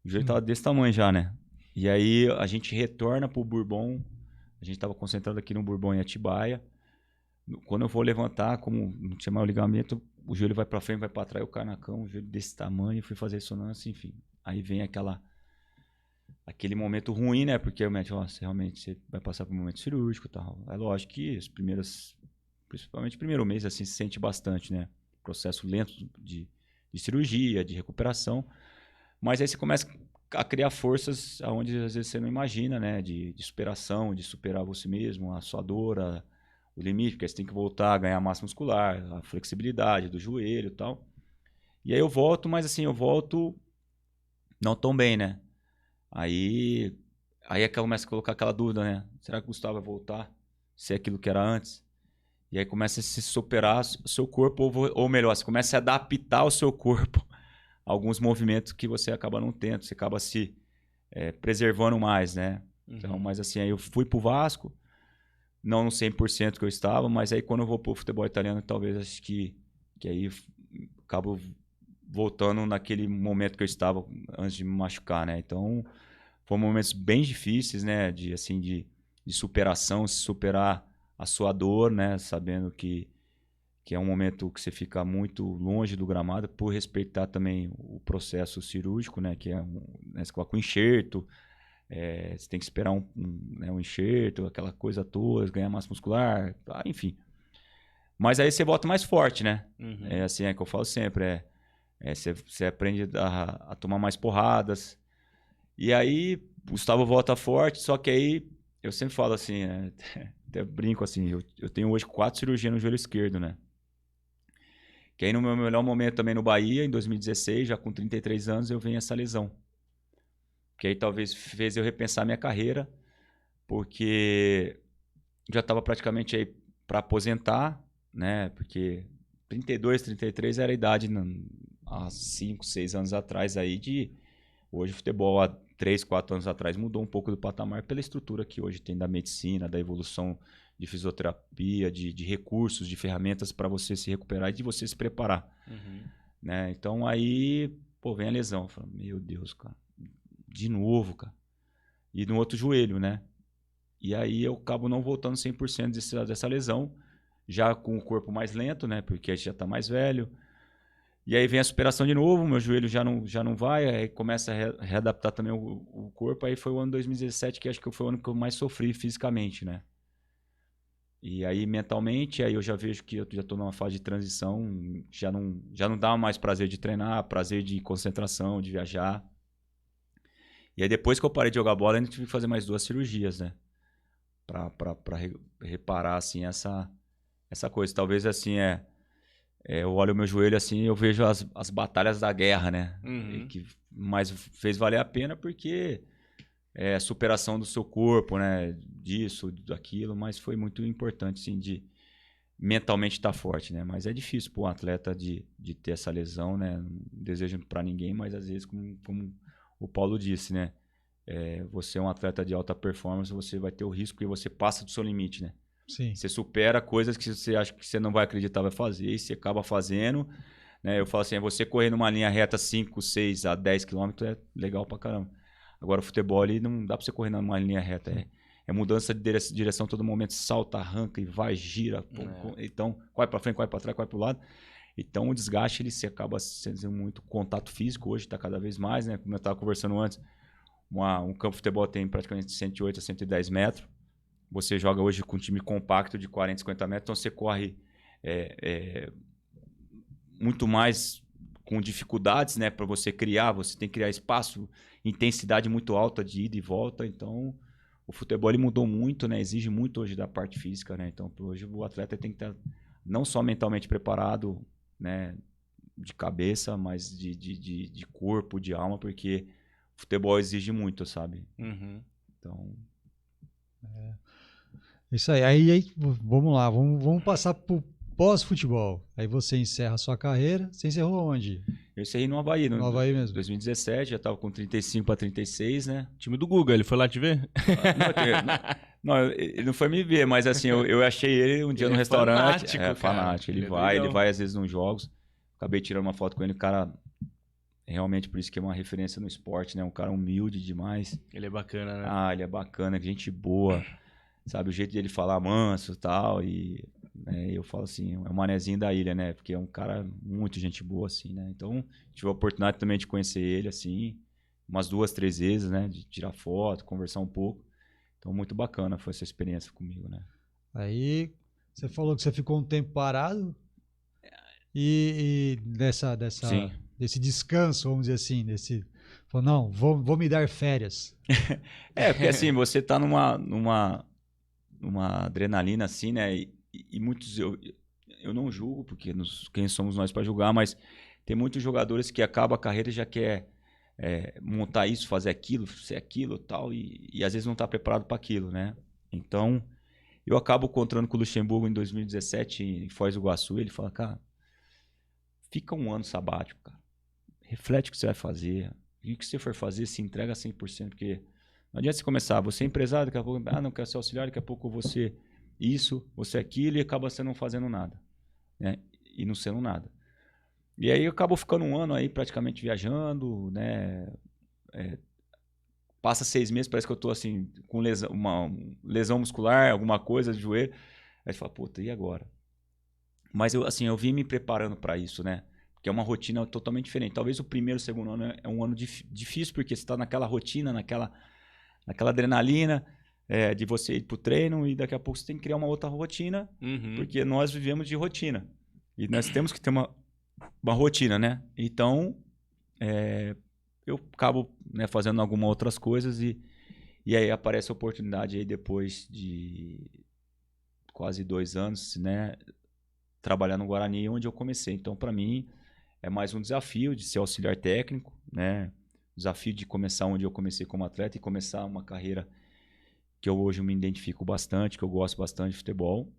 O joelho tava desse tamanho já, né? E aí a gente retorna pro Bourbon, a gente tava concentrado aqui no Bourbon em Atibaia. Quando eu vou levantar, como não tinha mais o ligamento, o joelho vai pra frente, vai pra trás, eu caio na cama, o joelho desse tamanho, fui fazer ressonância, enfim. Aí vem aquele momento ruim, né? Porque o médico, realmente você vai passar por um momento cirúrgico e tal. É lógico que principalmente o primeiro mês, assim, se sente bastante, né? Processo lento de cirurgia, de recuperação. Mas aí você começa a criar forças onde às vezes você não imagina, né? De superação, de superar você mesmo, a sua dor, o limite, porque aí você tem que voltar a ganhar massa muscular, a flexibilidade do joelho e tal. E aí eu volto, mas assim, eu volto não tão bem, né? Aí é que começa a colocar aquela dúvida, né? Será que o Gustavo vai voltar? Se é aquilo que era antes? E aí começa a se superar o seu corpo, ou melhor, você começa a adaptar o seu corpo a alguns movimentos que você acaba não tendo, você acaba se preservando mais, né? Então, mas assim, aí eu fui pro Vasco, não no 100% que eu estava, mas aí quando eu vou pro futebol italiano, talvez acho que aí acabo voltando naquele momento que eu estava antes de me machucar, né? Então, foram momentos bem difíceis, né? De superação, se superar a sua dor, né? Sabendo que é um momento que você fica muito longe do gramado, por respeitar também o processo cirúrgico, né? Que né? Você coloca um enxerto, você tem que esperar um enxerto, aquela coisa toda, ganhar massa muscular, enfim. Mas aí você volta mais forte, né? É assim, que eu falo sempre, você aprende a tomar mais porradas. E aí, o Gustavo volta forte, só que aí, eu sempre falo assim, até brinco assim, eu tenho hoje 4 cirurgias no joelho esquerdo, né? Que aí no meu melhor momento também no Bahia, em 2016, já com 33 anos, eu venho essa lesão. Que aí talvez fez eu repensar minha carreira, porque já estava praticamente aí para aposentar, né? Porque 32, 33 era a idade há 5, 6 anos atrás aí de... Hoje o futebol há 3, 4 anos atrás mudou um pouco do patamar pela estrutura que hoje tem da medicina, da evolução de fisioterapia, de recursos, de ferramentas para você se recuperar e de você se preparar. Né? Então aí, pô, vem a lesão. Eu falo, meu Deus, cara, de novo, cara. E no outro joelho, né? E aí eu acabo não voltando 100% dessa lesão, já com o corpo mais lento, né? Porque a gente já tá mais velho. E aí vem a superação de novo, meu joelho já não vai, aí começa a readaptar também o corpo. Aí foi o ano 2017 que acho que foi o ano que eu mais sofri fisicamente, né? E aí mentalmente, aí eu já vejo que eu já tô numa fase de transição, já não dá mais prazer de treinar, prazer de concentração, de viajar. E aí depois que eu parei de jogar bola, eu tive que fazer mais 2 cirurgias, né? Pra reparar, assim, essa coisa. Talvez, assim, eu olho o meu joelho assim e eu vejo as batalhas da guerra, né? Mas fez valer a pena porque é a superação do seu corpo, né? Disso, daquilo, mas foi muito importante, assim, de mentalmente estar forte, né? Mas é difícil para um atleta de ter essa lesão, né? Não desejo para ninguém, mas às vezes, como o Paulo disse, né? Você é um atleta de alta performance, você vai ter o risco que você passa do seu limite, né? Sim. Você supera coisas que você acha que você não vai acreditar vai fazer e você acaba fazendo, né? Eu falo assim, você correr numa linha reta 5, 6 a 10 km é legal pra caramba. Agora o futebol ali não dá pra você correr numa linha reta, é mudança de direção todo momento, salta, arranca e vai, gira, então corre pra frente, corre pra trás, corre pro lado. Então o desgaste ele se acaba sendo muito contato físico, hoje tá cada vez mais, né? Como eu tava conversando antes, um campo de futebol tem praticamente 108 a 110 metros. Você joga hoje com um time compacto de 40, 50 metros, então você corre muito mais com dificuldades, né? Para você criar, você tem que criar espaço, intensidade muito alta de ida e volta. Então, o futebol ele mudou muito, né? Exige muito hoje da parte física, né? Então, hoje o atleta tem que estar não só mentalmente preparado, né? De cabeça, mas de corpo, de alma, porque o futebol exige muito, sabe? Então... Isso aí, vamos lá, vamos passar pro pós-futebol. Aí você encerra a sua carreira. Você encerrou onde? Eu encerrei no Avaí, No Avaí mesmo. 2017, já tava com 35 para 36, né? Time do Guga, ele foi lá te ver? Não, ele não foi me ver, mas assim, eu achei ele um dia no restaurante. Fanático. Ele vai às vezes nos jogos. Acabei tirando uma foto com ele, o cara... Realmente, por isso que é uma referência no esporte, né? Um cara humilde demais. Ele é bacana, né? Ele é bacana, gente boa. Sabe, o jeito dele falar manso e tal. E eu falo assim, é o manezinho da ilha, né? Porque é um cara muito gente boa, assim, né? Então, tive a oportunidade também de conhecer ele, assim, umas 2, 3 vezes, né? De tirar foto, conversar um pouco. Então, muito bacana foi essa experiência comigo, né? Aí, você falou que você ficou um tempo parado. E desse descanso, vamos dizer assim, falou, não, vou me dar férias. Porque assim, você tá numa adrenalina assim, né? E muitos eu não julgo, porque quem somos nós para julgar, mas tem muitos jogadores que acabam a carreira e já quer montar isso, fazer aquilo, ser aquilo, tal, e às vezes não está preparado para aquilo, né? Então, eu acabo encontrando com o Luxemburgo em 2017 em Foz do Iguaçu, ele fala, cara, fica um ano sabático, cara. Reflete o que você vai fazer. E o que você for fazer, se entrega 100%, porque não adianta você começar, você é empresário, daqui a pouco, não quero ser auxiliar, daqui a pouco você isso, você aquilo, e acaba você não fazendo nada, né? E não sendo nada. E aí eu acabo ficando um ano aí praticamente viajando, né? Passa 6 meses, parece que eu tô assim, com uma lesão muscular, alguma coisa de joelho. Aí você fala, puta, e agora? Mas eu vim me preparando para isso, né? Porque é uma rotina totalmente diferente. Talvez o primeiro, segundo ano é um ano difícil, porque você está naquela rotina, naquela adrenalina de você ir pro treino, e daqui a pouco você tem que criar uma outra rotina, porque nós vivemos de rotina. E nós temos que ter uma rotina, né? Então, eu acabo, né, fazendo algumas outras coisas e aí aparece a oportunidade aí depois de quase 2 anos, né? Trabalhar no Guarani, onde eu comecei. Então, para mim, é mais um desafio de ser auxiliar técnico, né? Desafio de começar onde eu comecei como atleta e começar uma carreira que eu hoje me identifico bastante, que eu gosto bastante de futebol.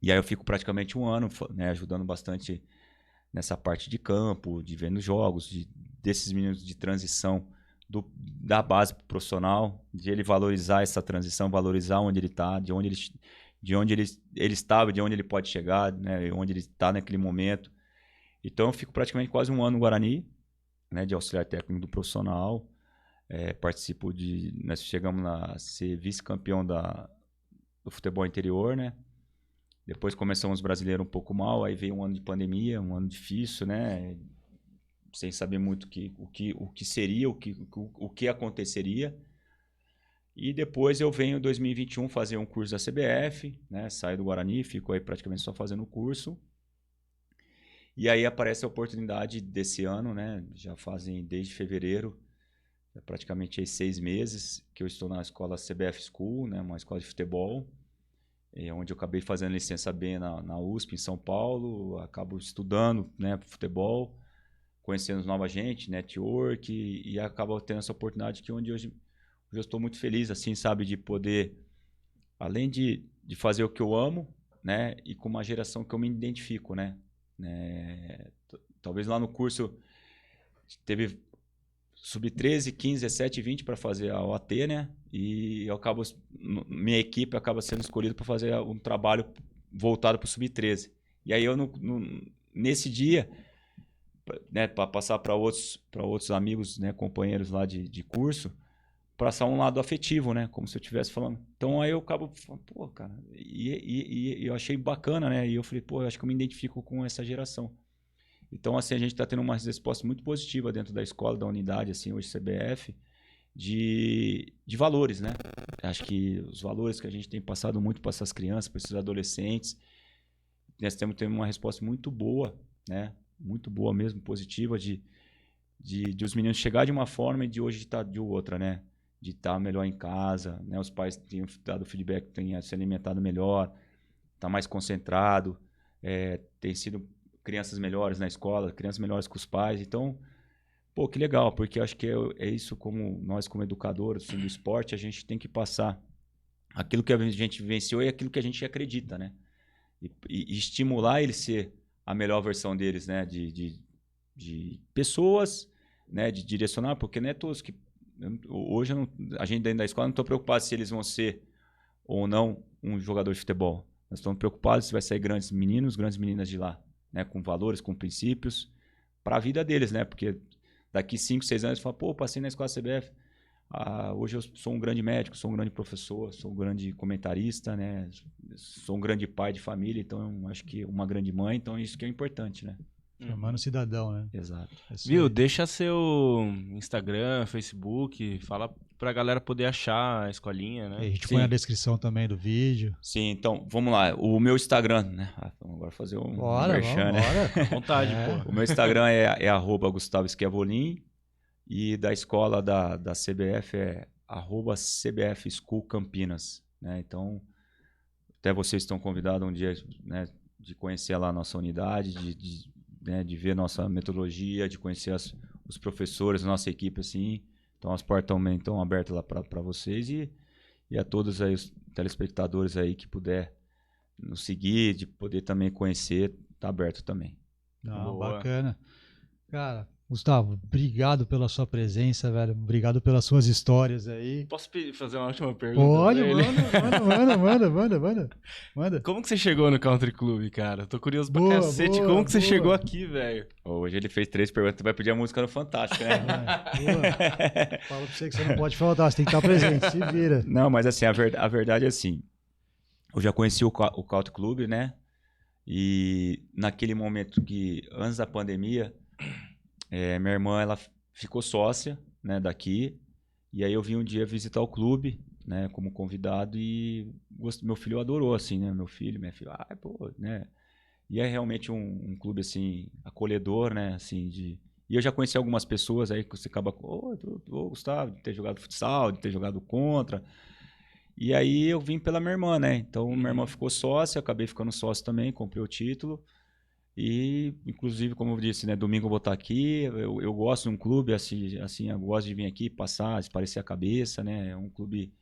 E aí eu fico praticamente um ano, né, ajudando bastante nessa parte de campo, de vendo jogos, desses meninos de transição da base pro profissional, de ele valorizar essa transição, valorizar onde ele está, de onde ele estava, de onde ele pode chegar, né, onde ele está naquele momento. Então eu fico praticamente quase um ano no Guarani, né, de auxiliar técnico do profissional. Participo nós chegamos a ser vice-campeão do futebol interior, né? Depois começamos os brasileiros um pouco mal, aí veio um ano de pandemia, um ano difícil, né? Sem saber muito o que seria, o que aconteceria. E depois eu venho em 2021 fazer um curso da CBF, né? Saio do Guarani, fico aí praticamente só fazendo o curso. E aí aparece a oportunidade desse ano, né? Já fazem desde fevereiro, praticamente aí 6 meses, que eu estou na escola CBF School, né? Uma escola de futebol, onde eu acabei fazendo licença B na USP, em São Paulo. Acabo estudando, né, futebol, conhecendo nova gente, network, e acabo tendo essa oportunidade que hoje eu estou muito feliz, assim, sabe, de poder, além de fazer o que eu amo, né, e com uma geração que eu me identifico, né. Talvez lá no curso teve sub-13, 15, 17, 20 para fazer a OAT, né, e minha equipe acaba sendo escolhida para fazer um trabalho voltado para o sub-13. E aí eu, nesse dia, né, para passar para outros amigos, né, companheiros lá de curso, passar um lado afetivo, né, como se eu estivesse falando. Então aí eu acabo falando, pô, cara, e eu achei bacana, né, e eu falei, pô, eu acho que eu me identifico com essa geração. Então, assim, a gente está tendo uma resposta muito positiva dentro da escola, da unidade, assim, hoje CBF, de valores, né? Acho que os valores que a gente tem passado muito para essas crianças, para esses adolescentes, nós temos uma resposta muito boa, né? Muito boa mesmo, positiva, de os meninos chegar de uma forma e de hoje estar de outra, né? De estar melhor em casa, né? Os pais têm dado feedback, têm se alimentado melhor, tá mais concentrado, tem sido crianças melhores na escola, crianças melhores com os pais. Então, pô, que legal, porque eu acho que é isso, como nós como educadores assim, do esporte, a gente tem que passar aquilo que a gente vivenciou e aquilo que a gente acredita, né? E estimular ele ser a melhor versão deles, né? De pessoas, né? De direcionar, porque não é todos que... Hoje, a gente dentro da escola não está preocupado se eles vão ser ou não um jogador de futebol. Nós estamos preocupados se vai sair grandes meninos, grandes meninas de lá, né, com valores, com princípios, para a vida deles, né? Porque daqui 5, 6 anos, eles falam, pô, passei na escola CBF, hoje eu sou um grande médico, sou um grande professor, sou um grande comentarista, né? Sou um grande pai de família, então eu acho que uma grande mãe, então isso que é importante, né? Formando cidadão, né? Exato. Viu? Deixa seu Instagram, Facebook, fala pra galera poder achar a escolinha, né? E a gente põe na descrição também do vídeo. Sim, então, vamos lá. O meu Instagram, né? Vamos agora fazer um merchan, né? À vontade, pô. O meu Instagram é @Gustavo Schiavolin, e da escola da CBF é @CBF School Campinas, né? Então, até vocês estão convidados um dia, né, de conhecer lá a nossa unidade, né, de ver nossa metodologia, de conhecer os professores, a nossa equipe, assim. Então as portas também estão abertas lá para vocês e a todos aí os telespectadores aí que puder nos seguir, de poder também conhecer, tá aberto também. Não, bacana. Cara, Gustavo, obrigado pela sua presença, velho. Obrigado pelas suas histórias aí. Posso fazer uma última pergunta? Pode, manda. Como que você chegou no Country Club, cara? Tô curioso pra cacete. Como que você chegou aqui, velho? Hoje ele fez 3 perguntas, vai pedir a música no Fantástico, né? Fala pra você que você não pode faltar, você tem que estar presente, se vira. Não, mas assim, a verdade é assim, eu já conheci o Country Club, né? E naquele momento que, antes da pandemia, minha irmã, ela ficou sócia, né, daqui, e aí eu vim um dia visitar o clube, né, como convidado, e meu filho adorou, assim, né, minha filha, pô, né, e é realmente um clube, assim, acolhedor, né, assim, e eu já conheci algumas pessoas aí que você acaba, Gustavo, de ter jogado futsal, de ter jogado contra, e aí eu vim pela minha irmã, né, então minha irmã ficou sócia, eu acabei ficando sócio também, comprei o título. E, inclusive, como eu disse, né, domingo eu vou estar aqui. Eu gosto de um clube, assim, eu gosto de vir aqui, passar, esparecer a cabeça, né? É um clube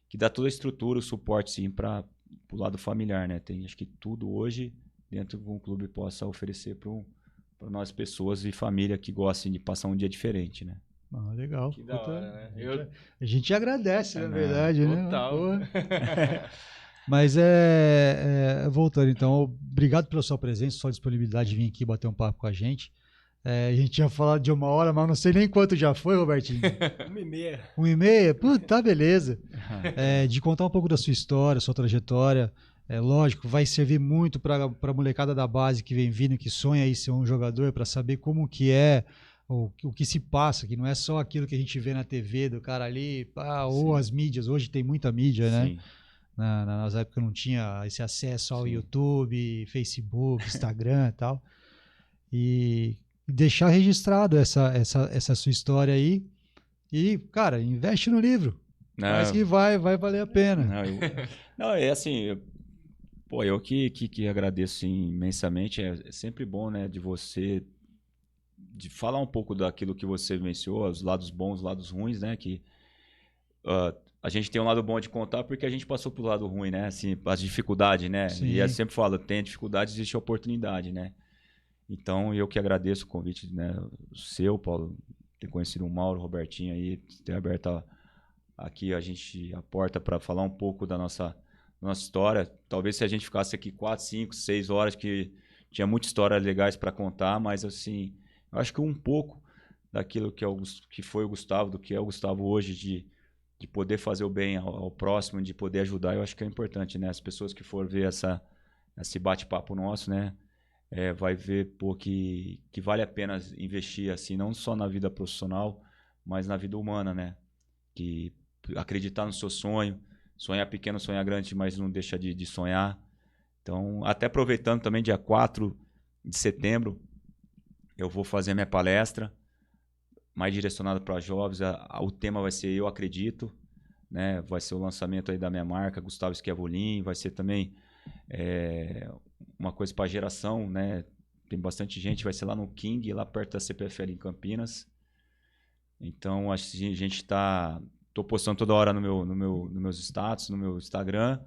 que dá toda a estrutura, o suporte, sim, para pro lado familiar, né? Tem, acho que tudo hoje dentro de um clube possa oferecer para nós pessoas e família que gostem de passar um dia diferente, né? Ah, legal. Que da hora, né? A gente agradece, na verdade, total. né? Mas voltando, então, obrigado pela sua presença, sua disponibilidade de vir aqui bater um papo com a gente. A gente tinha falado de 1 hora, mas não sei nem quanto já foi, Robertinho. 1h30. 1h30? Puta, tá, beleza. De contar um pouco da sua história, sua trajetória. Lógico, vai servir muito para a molecada da base que vem vindo, que sonha em ser um jogador, para saber como que é, o que se passa, que não é só aquilo que a gente vê na TV do cara ali, ou as mídias. Hoje tem muita mídia, né? Sim. Na nossa época não tinha esse acesso ao YouTube, Facebook, Instagram e tal. E deixar registrado essa sua história aí. E, cara, investe no livro. Mas que vai valer a pena. Não, é assim, eu que agradeço sim, imensamente. É sempre bom, né, de você de falar um pouco daquilo que você venceu, os lados bons, os lados ruins, né, que a gente tem um lado bom de contar porque a gente passou pro lado ruim, né, assim, as dificuldades, né, Sim. e eu sempre falo, tem dificuldade, existe oportunidade, né. Então, eu que agradeço o convite, né, seu, Paulo, ter conhecido o Mauro, o Robertinho aí, ter aberto aqui a porta para falar um pouco da nossa história. Talvez se a gente ficasse aqui 4, 5, 6 horas, que tinha muitas histórias legais para contar, mas assim, eu acho que um pouco daquilo que foi o Gustavo, do que é o Gustavo hoje, de poder fazer o bem ao próximo, de poder ajudar, eu acho que é importante, né? As pessoas que for ver esse bate-papo nosso, né? Vai ver que vale a pena investir assim, não só na vida profissional, mas na vida humana, né? Que acreditar no seu sonho, sonhar pequeno, sonhar grande, mas não deixa de sonhar. Então, até aproveitando também, dia 4 de setembro, eu vou fazer minha palestra, mais direcionada para jovens. O tema vai ser Eu Acredito, né? Vai ser o lançamento aí da minha marca, Gustavo Schiavolin, vai ser também uma coisa para a geração, né? Tem bastante gente, vai ser lá no King, lá perto da CPFL em Campinas. Então, a gente tô postando toda hora nos meus status, no meu Instagram.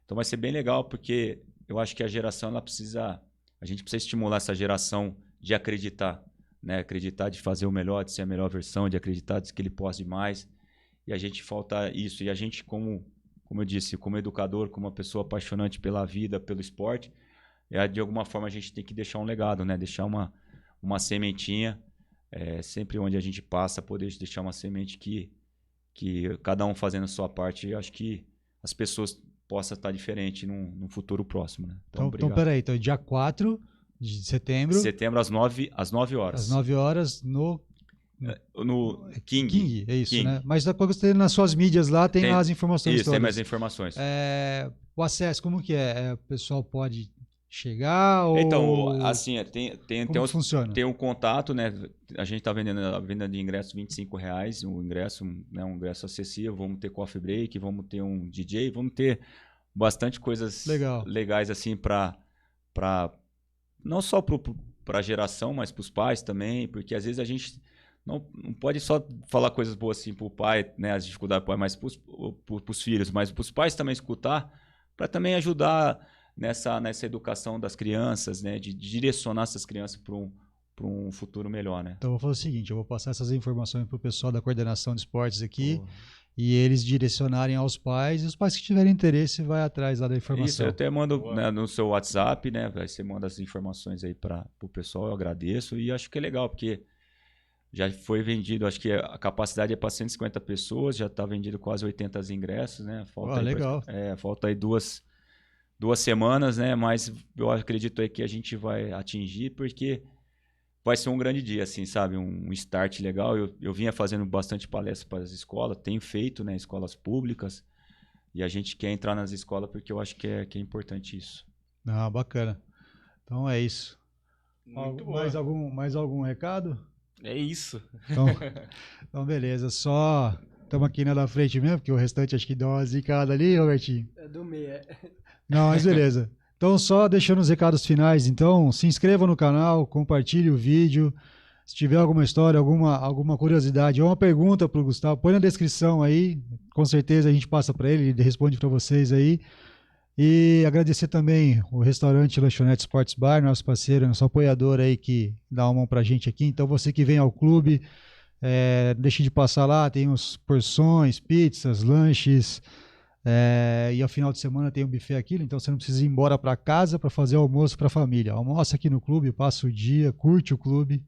Então vai ser bem legal, porque eu acho que a geração, a gente precisa estimular essa geração de acreditar, né? Acreditar de fazer o melhor, de ser a melhor versão, de acreditar de que ele pode mais. E a gente falta isso. E a gente, como eu disse, como educador, como uma pessoa apaixonante pela vida, pelo esporte, de alguma forma a gente tem que deixar um legado, né? Deixar uma sementinha, sempre onde a gente passa, poder deixar uma semente que cada um fazendo a sua parte, eu acho que as pessoas possam estar diferentes num futuro próximo, né? Então peraí, então dia 4 de setembro. Setembro, às 9 horas. Às 9 horas no King. É isso, King. né? Mas depois você nas suas mídias lá tem lá as informações isso, todas. Tem mais informações. O acesso, como que é? O pessoal pode chegar ou... Então, assim, como funciona? Tem um contato, né? A gente está vendendo a venda de ingressos R$25, o ingresso, né? Um ingresso acessível. Vamos ter coffee break, vamos ter um DJ, vamos ter bastante coisas legais assim para não só para a geração, mas para os pais também, porque às vezes a gente não pode só falar coisas boas assim para o pai, né? As dificuldades do pai, mas para os filhos, mas para os pais também escutar, para também ajudar nessa educação das crianças, né? De direcionar essas crianças para um futuro melhor, né? Então eu vou fazer o seguinte, eu vou passar essas informações para o pessoal da coordenação de esportes aqui e eles direcionarem aos pais, e os pais que tiverem interesse vai atrás lá da informação. Isso, eu até mando, né, no seu WhatsApp, né? Aí você manda as informações aí para o pessoal, eu agradeço e acho que é legal, porque já foi vendido, acho que a capacidade é para 150 pessoas, já está vendido quase 80 ingressos, né? Legal. Falta aí duas semanas, né? Mas eu acredito aí que a gente vai atingir, porque vai ser um grande dia, assim, sabe? Um start legal. Eu vinha fazendo bastante palestra para as escolas, tenho feito, né? Escolas públicas, e a gente quer entrar nas escolas porque eu acho que é importante isso. Ah, bacana. Então é isso. Mais algum recado? É isso. Então beleza. Só estamos aqui na da frente mesmo, porque o restante acho que dá uma zicada ali, Robertinho. É do meio, Não, mas beleza. Então, só deixando os recados finais, então, se inscreva no canal, compartilhe o vídeo. Se tiver alguma história, alguma curiosidade ou uma pergunta para o Gustavo, põe na descrição aí. Com certeza a gente passa para ele responde para vocês aí. E agradecer também o restaurante Lanchonete Sports Bar, nosso parceiro, nosso apoiador aí que dá uma mão pra gente aqui. Então você que vem ao clube, deixe de passar lá, tem uns porções, pizzas, lanches, e ao final de semana tem um buffet aqui, então você não precisa ir embora para casa para fazer almoço para a família. Almoça aqui no clube, passa o dia, curte o clube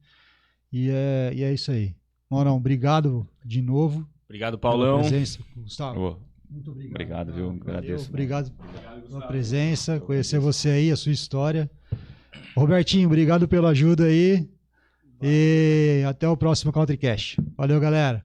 e é isso aí. Maurão, obrigado de novo. Obrigado, Paulão. Pela presença. Gustavo, muito obrigado, viu? Agradeço. Obrigado pela presença, conhecer você aí, a sua história. Robertinho, obrigado pela ajuda aí. E até o próximo Countrycast. Valeu, galera.